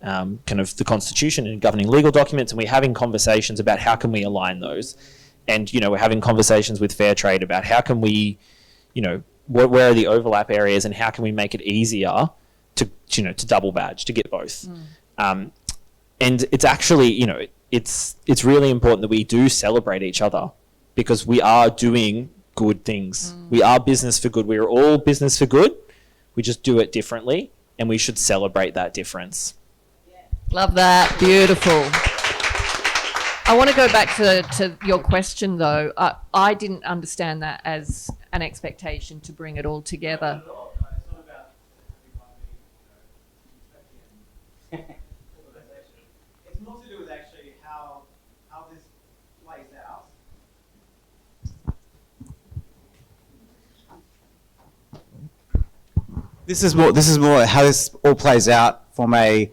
kind of the Constitution and governing legal documents, and we're having conversations about how can we align those. And, we're having conversations with Fair Trade about how can we, where are the overlap areas and how can we make it easier to double badge, to get both. And it's actually, it's really important that we do celebrate each other, because we are doing good things. We are business for good. We're all business for good. We just do it differently, and we should celebrate that difference. Love that. Beautiful. I want to go back to your question, though. I didn't understand that as an expectation to bring it all together. It's more to do with actually how this plays out. This is more how this all plays out from a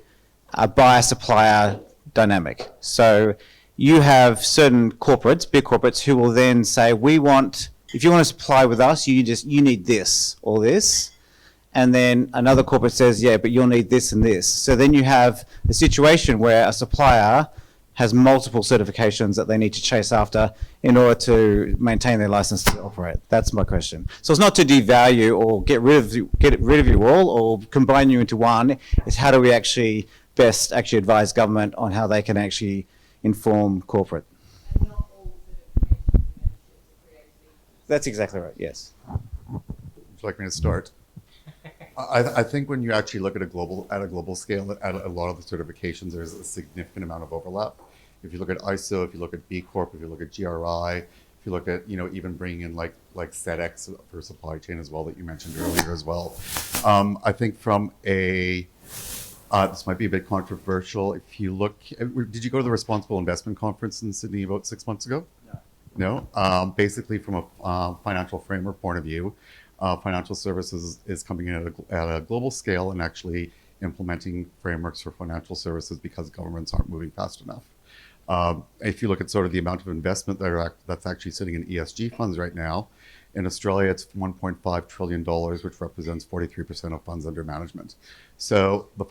buyer-supplier dynamic. So you have certain corporates, big corporates, who will then say, if you want to supply with us, you need this or this. And then another corporate says, yeah, but you'll need this and this. So then you have a situation where a supplier has multiple certifications that they need to chase after in order to maintain their license to operate. That's my question. So it's not to devalue or get rid of you all or combine you into one. It's how do we actually best advise government on how they can actually inform corporate. That's exactly right, yes. Would you like me to start? I think when you actually look at a global scale, at a lot of the certifications, there's a significant amount of overlap. If you look at ISO, if you look at B Corp, if you look at GRI, if you look at even bringing in like SEDEX for supply chain as well that you mentioned earlier as well. I think from a this might be a bit controversial. If you look, did you go to the Responsible Investment Conference in Sydney about 6 months ago? No. Basically, from a financial framework point of view, financial services is coming in at a global scale and actually implementing frameworks for financial services because governments aren't moving fast enough. If you look at sort of the amount of investment that's actually sitting in ESG funds right now, in Australia, it's $1.5 trillion, which represents 43% of funds under management. So the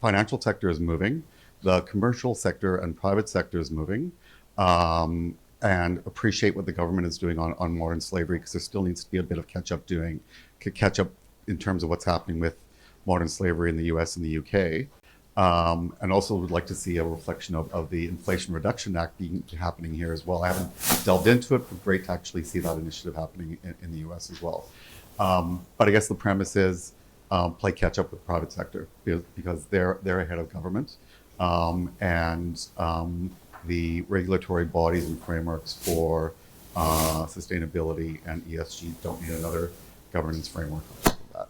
financial sector is moving, the commercial sector and private sector is moving, and appreciate what the government is doing on modern slavery, because there still needs to be a bit of catch up in terms of what's happening with modern slavery in the US and the UK. And also would like to see a reflection of the Inflation Reduction Act happening here as well. I haven't delved into it, but great to actually see that initiative happening in the US as well. But I guess the premise is play catch up with the private sector because they're ahead of government. And the regulatory bodies and frameworks for sustainability and ESG don't need another governance framework on top of that.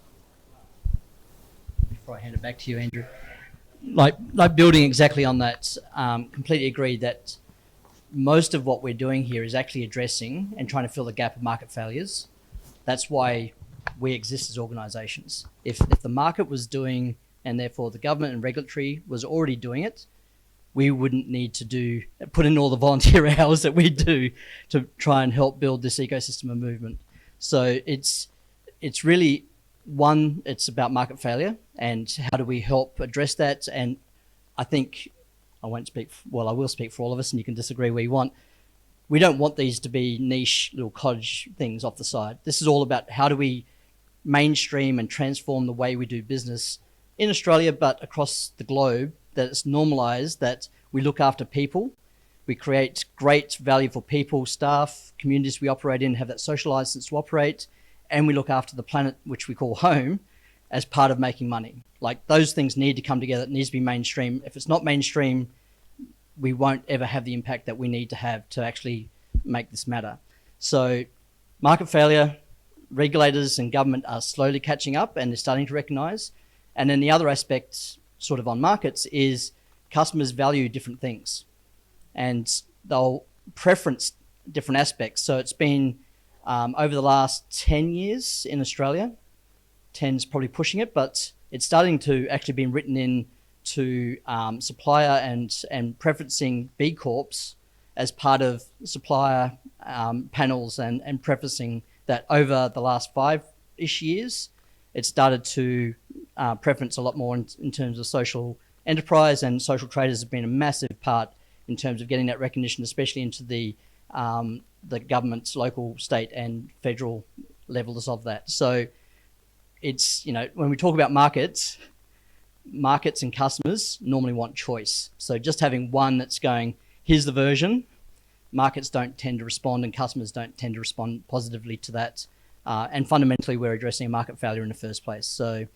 Before I hand it back to you, Andrew. Like building exactly on that, completely agree that most of what we're doing here is actually addressing and trying to fill the gap of market failures. That's why we exist as organisations. If the market was doing, and therefore the government and regulatory was already doing it, we wouldn't need to put in all the volunteer hours that we do to try and help build this ecosystem of movement. So it's really, one, it's about market failure and how do we help address that. And I think I will speak for all of us, and you can disagree where you want. We don't want these to be niche little cottage things off the side. This is all about how do we mainstream and transform the way we do business in Australia, but across the globe, that it's normalized that we look after people. We create great value for people, staff, communities we operate in, have that social license to operate, and we look after the planet, which we call home, as part of making money. Like, those things need to come together. It needs to be mainstream. If it's not mainstream, we won't ever have the impact that we need to have to actually make this matter. So market failure, regulators and government are slowly catching up and they're starting to recognize. And then the other aspect sort of on markets is customers value different things and they'll preference different aspects. So it's been over the last 10 years in Australia, 10's probably pushing it, but it's starting to actually be written in to supplier and preferencing B Corps as part of supplier panels and preferencing that over the last 5-ish years. It started to preference a lot more in terms of social enterprise, and social traders have been a massive part in terms of getting that recognition, especially into the government's local, state and federal levels of that. So it's, when we talk about markets and customers normally want choice. So just having one that's going, here's the version, markets don't tend to respond and customers don't tend to respond positively to that. And fundamentally, we're addressing a market failure in the first place. So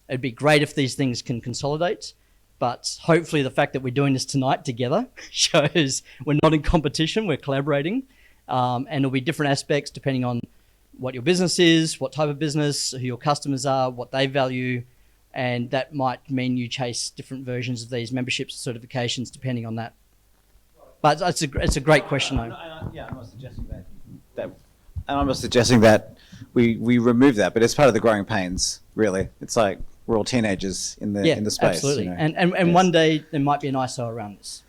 it'd be great if these things can consolidate, but hopefully the fact that we're doing this tonight together shows we're not in competition, we're collaborating. And there'll be different aspects depending on what your business is, what type of business, who your customers are, what they value, and that might mean you chase different versions of these memberships, certifications, depending on that. But it's a great question, though. I'm not suggesting that. And I'm not suggesting that we remove that, but it's part of the growing pains, really. It's like we're all teenagers in the space. Absolutely. And one day there might be an ISO around this.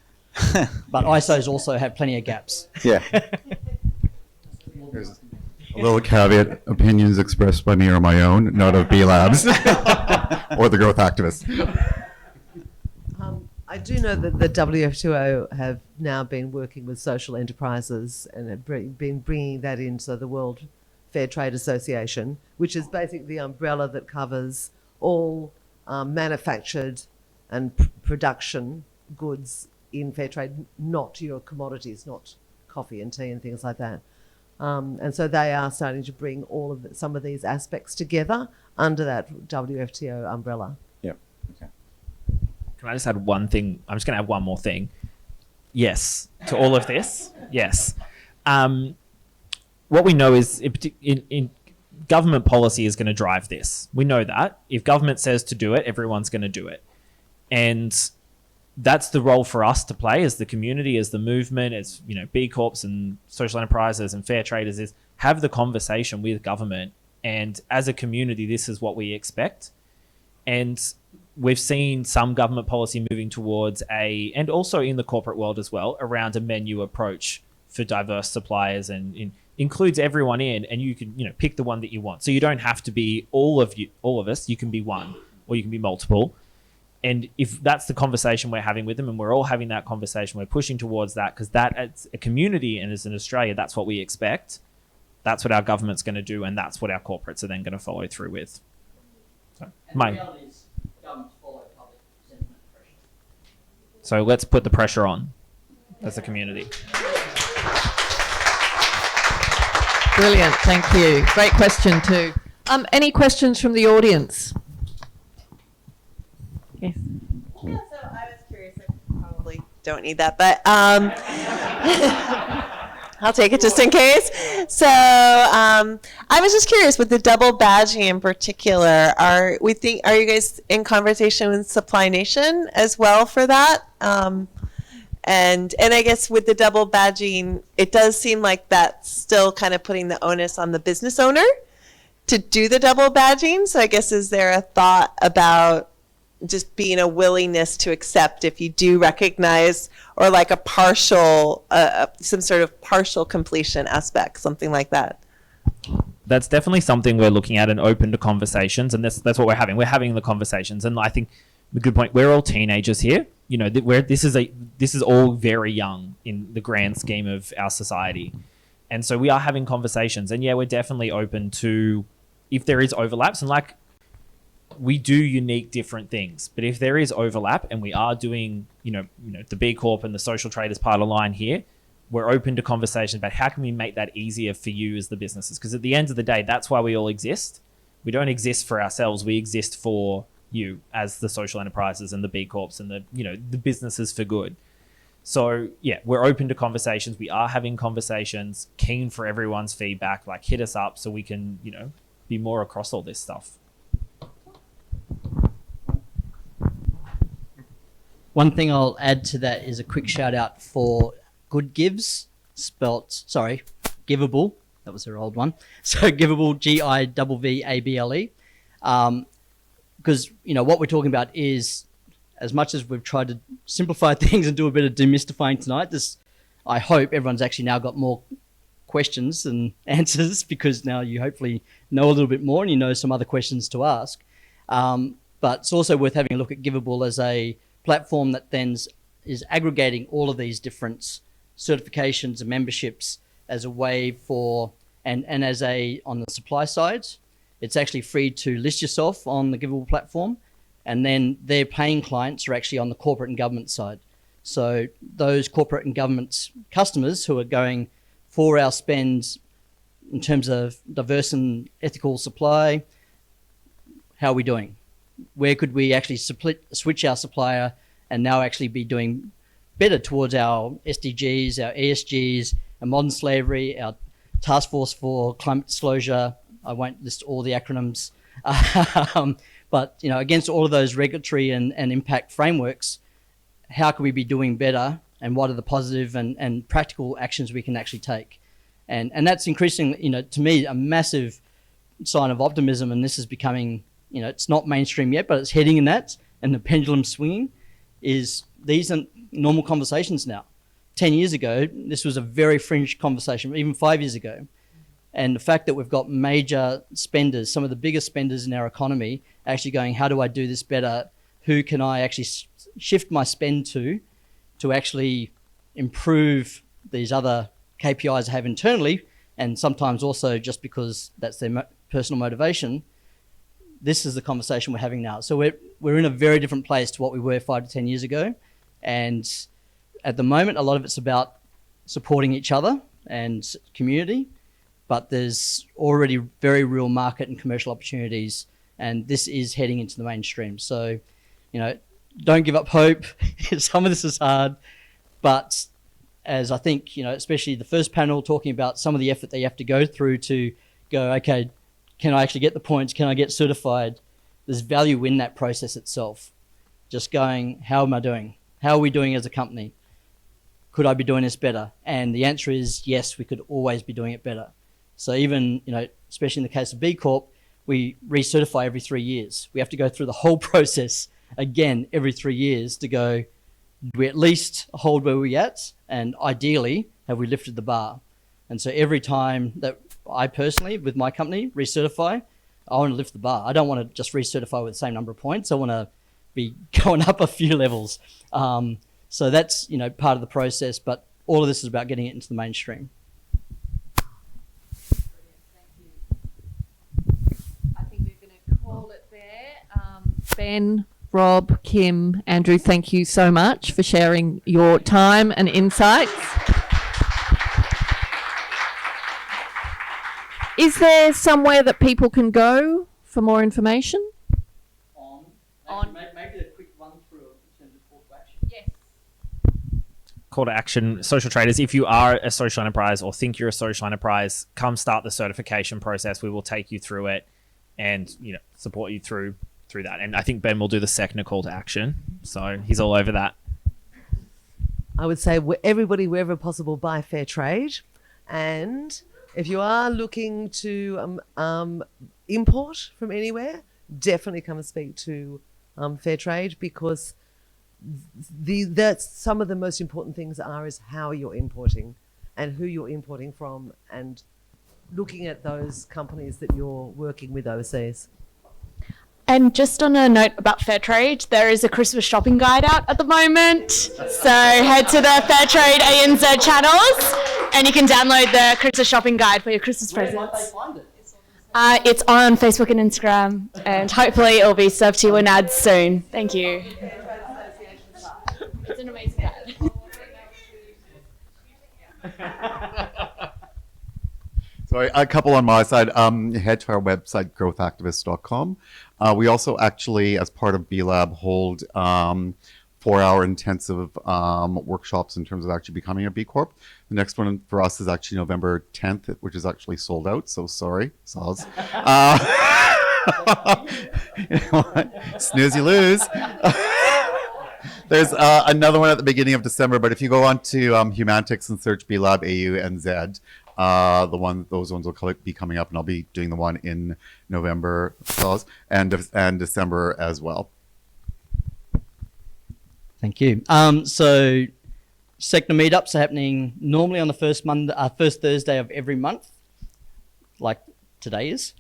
But ISOs also have plenty of gaps. Yeah. There's a little caveat, opinions expressed by me are my own, not of B Labs or the growth activists. I do know that the WTO have now been working with social enterprises and have been bringing that into the World Fair Trade Association, which is basically the umbrella that covers all manufactured and production goods in fair trade, not your commodities, not coffee and tea and things like that. And so they are starting to bring some of these aspects together under that WTO umbrella. Yeah. Okay. Can I just add one thing? I'm just going to add one more thing. Yes, to all of this. Yes. What we know is in government policy is going to drive this. We know that. If government says to do it, everyone's going to do it. And that's the role for us to play as the community, as the movement, as B Corps and social enterprises and fair traders, is have the conversation with government. And as a community, this is what we expect. And we've seen some government policy moving towards and also in the corporate world as well, around a menu approach for diverse suppliers, and includes everyone in, and you can pick the one that you want. So you don't have to be all of us. You can be one, or you can be multiple. And if that's the conversation we're having with them, and we're all having that conversation, we're pushing towards that, because that as a community and as in Australia, that's what we expect. That's what our government's going to do, and that's what our corporates are then going to follow through with. So let's put the pressure on as a community. Brilliant, thank you. Great question too. Any questions from the audience? Yes. Yeah, so I was curious. I probably don't need that, but I'll take it just in case. So I was just curious with the double badging in particular. Are you guys in conversation with Supply Nation as well for that? And I guess with the double badging, it does seem like that's still kind of putting the onus on the business owner to do the double badging. So I guess, is there a thought about just being a willingness to accept if you do recognize, or like a partial, some sort of partial completion aspect, something like that? That's definitely something we're looking at and open to conversations, and that's what we're having. We're having the conversations, and I think a good point. We're all teenagers here. This is all very young in the grand scheme of our society, and so we are having conversations. And yeah, we're definitely open to if there is overlaps, and like, we do unique different things, but if there is overlap and we are doing, the B Corp and the social traders part of the line here, we're open to conversation about how can we make that easier for you as the businesses? Because at the end of the day, that's why we all exist. We don't exist for ourselves. We exist for you as the social enterprises and the B Corps and the businesses for good. So yeah, we're open to conversations. We are having conversations, keen for everyone's feedback, like hit us up so we can, be more across all this stuff. One thing I'll add to that is a quick shout out for Good Gives, Giveable. That was her old one. So Giveable, Givvable. Because what we're talking about is, as much as we've tried to simplify things and do a bit of demystifying tonight, I hope everyone's actually now got more questions and answers, because now you hopefully know a little bit more and you know some other questions to ask. But it's also worth having a look at Giveable as a platform that then is aggregating all of these different certifications and memberships as a way for, and as on the supply side, it's actually free to list yourself on the Giveable platform, and then their paying clients are actually on the corporate and government side. So those corporate and government customers who are going for our spend in terms of diverse and ethical supply, how are we doing? Where could we actually switch our supplier and now actually be doing better towards our SDGs, our ESGs, our modern slavery, our task force for climate disclosure? I won't list all the acronyms, but against all of those regulatory and impact frameworks, how can we be doing better, and what are the positive and practical actions we can actually take? And that's increasingly, to me, a massive sign of optimism, and this is becoming, it's not mainstream yet, but it's heading in that, and the pendulum swinging. These are normal conversations now. 10 years ago, this was a very fringe conversation, even 5 years ago. And the fact that we've got major spenders, some of the biggest spenders in our economy, actually going, how do I do this better? Who can I actually shift my spend to actually improve these other KPIs I have internally, and sometimes also just because that's their personal motivation? This is the conversation we're having now. So we're in a very different place to what we were 5 to 10 years ago. And at the moment, a lot of it's about supporting each other and community, but there's already very real market and commercial opportunities, and this is heading into the mainstream. So, don't give up hope. Some of this is hard, but as I think, especially the first panel talking about some of the effort that you have to go through to go, okay, can I actually get the points? Can I get certified? There's value in that process itself. Just going, how am I doing? How are we doing as a company? Could I be doing this better? And the answer is yes, we could always be doing it better. So even, especially in the case of B Corp, we recertify every 3 years. We have to go through the whole process again every 3 years to go, do we at least hold where we're at? And ideally, have we lifted the bar? And so every time that I personally, with my company, recertify, I want to lift the bar. I don't want to just recertify with the same number of points. I want to be going up a few levels. So that's, part of the process, but all of this is about getting it into the mainstream. I think we're going to call it there. Ben, Rob, Kim, Andrew, thank you so much for sharing your time and insights. Is there somewhere that people can go for more information? Maybe a quick run through in terms of call to action. Yes. Call to action, social traders. If you are a social enterprise or think you're a social enterprise, come start the certification process. We will take you through it and support you through that. And I think Ben will do the SECNA call to action. So he's all over that. I would say everybody, wherever possible, buy fair trade. And if you are looking to import from anywhere, definitely come and speak to fair trade, because that's some of the most important things is how you're importing and who you're importing from, and looking at those companies that you're working with overseas. And just on a note about fair trade, there is a Christmas shopping guide out at the moment. So head to the Fairtrade ANZ channels and you can download the Christmas shopping guide for your Christmas presents. Where might they find it? It's on Facebook and Instagram, and hopefully it'll be served to you in ads soon. Thank you. It's an amazing guide. So a couple on my side, head to our website, growthactivist.com. We also actually, as part of B-Lab, hold 4-hour intensive workshops in terms of actually becoming a B Corp. The next one for us is actually November 10th, which is actually sold out, so sorry, Soz. You know what? Snooze, you lose. There's another one at the beginning of December, but if you go on to Humantix and search B-Lab AU&Z, those ones will be coming up, and I'll be doing the one in November and December as well. Thank you. So SECNA Meetups are happening normally on the first Thursday of every month, like today is.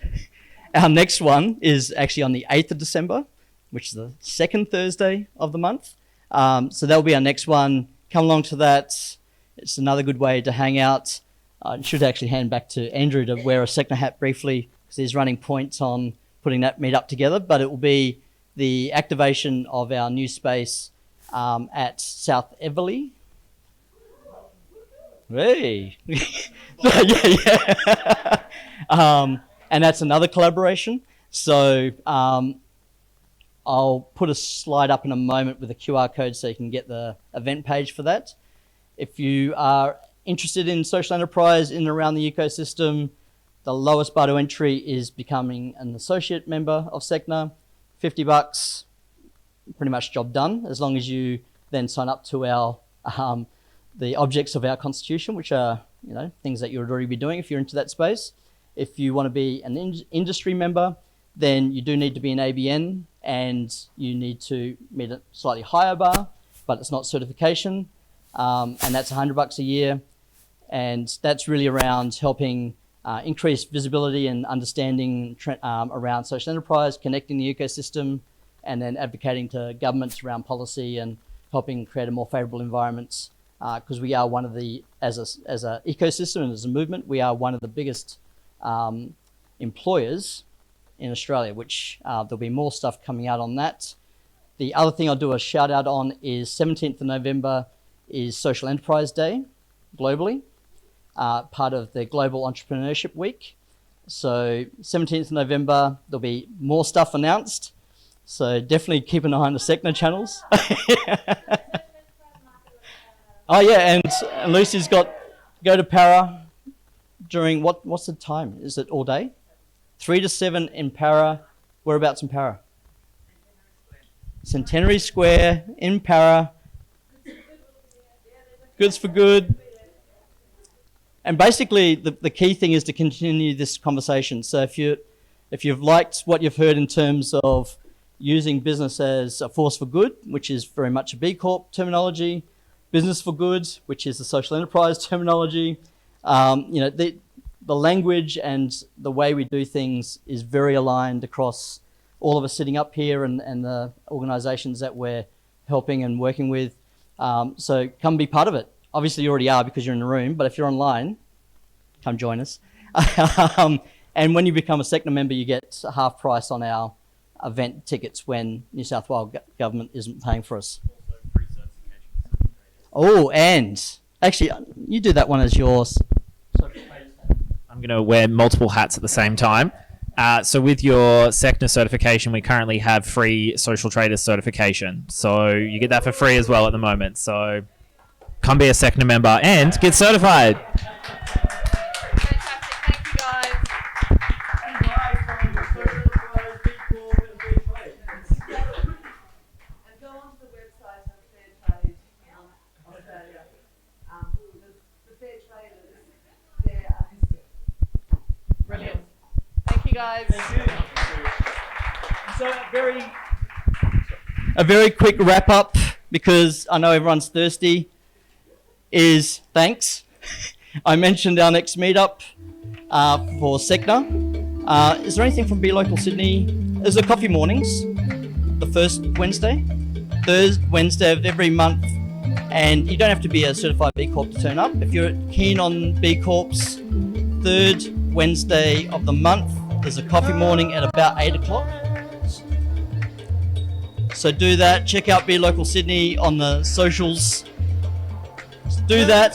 Our next one is actually on the 8th of December, which is the second Thursday of the month. So that'll be our next one. Come along to that. It's another good way to hang out. I should actually hand back to Andrew to wear a SECNA hat briefly, because he's running points on putting that meetup together. But it will be the activation of our new space at South Everleigh. Hey! yeah. And that's another collaboration. So I'll put a slide up in a moment with a QR code so you can get the event page for that. If you are interested in social enterprise in and around the ecosystem, the lowest bar to entry is becoming an associate member of SECNA. $50, pretty much job done, as long as you then sign up to our the objects of our constitution, which are things that you would already be doing if you're into that space. If you want to be an industry member, then you do need to be an ABN, and you need to meet a slightly higher bar, but it's not certification, and that's $100 a year. And that's really around helping increase visibility and understanding around social enterprise, connecting the ecosystem, and then advocating to governments around policy and helping create a more favourable environments. Because we are one of the, as a ecosystem and as a movement, we are one of the biggest employers in Australia, which there'll be more stuff coming out on that. The other thing I'll do a shout out on is 17th of November is Social Enterprise Day globally, part of the Global Entrepreneurship Week. So 17th of November, there'll be more stuff announced. So definitely keep an eye on the SECNA channels. Oh yeah, and Lucy's got go to Para during what's the time? Is it all day? 3 to 7 in Para. Whereabouts in Para? Centenary Square in Para. Goods for good. And basically, the key thing is to continue this conversation. So if you've liked what you've heard in terms of using business as a force for good, which is very much a B Corp terminology, business for good, which is the social enterprise terminology, the language and the way we do things is very aligned across all of us sitting up here and the organizations that we're helping and working with. So come be part of it. Obviously you already are because you're in the room, but if you're online, come join us. And when you become a SECNA member, you get a half price on our event tickets when New South Wales government isn't paying for us. Oh, and actually, you do that one as yours. I'm going to wear multiple hats at the same time. So with your SECNA certification, we currently have free social traders certification. So you get that for free as well at the moment. So come be a SECNA member and get certified. Brilliant. Thank you, guys. Thank you. So a very quick wrap up, because I know everyone's thirsty, is thanks. I mentioned our next meetup for SECNA. Is there anything from Be Local Sydney? There's a coffee mornings, the first Wednesday, third Wednesday of every month. And you don't have to be a certified B Corp to turn up. If you're keen on B Corps, third Wednesday of the month, there's a coffee morning at about 8 o'clock. So do that. Check out Be Local Sydney on the socials. Do that,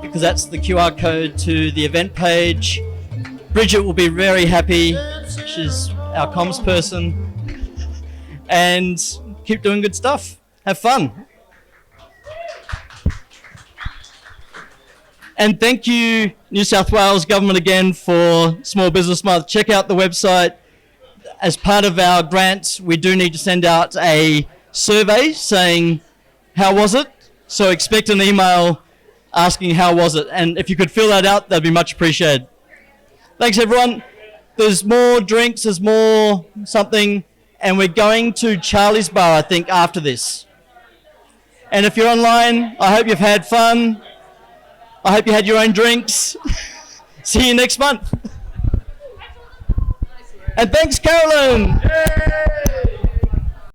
because that's the QR code to the event page. Bridget will be very happy. She's our comms person. And keep doing good stuff. Have fun. And thank you, New South Wales Government, again for Small Business Month. Check out the website. As part of our grant, we do need to send out a survey saying, how was it? So expect an email asking how was it. And if you could fill that out, that'd be much appreciated. Thanks, everyone. There's more drinks, there's more something, and we're going to Charlie's Bar, I think, after this. And if you're online, I hope you've had fun. I hope you had your own drinks. See you next month. And thanks, Carolyn.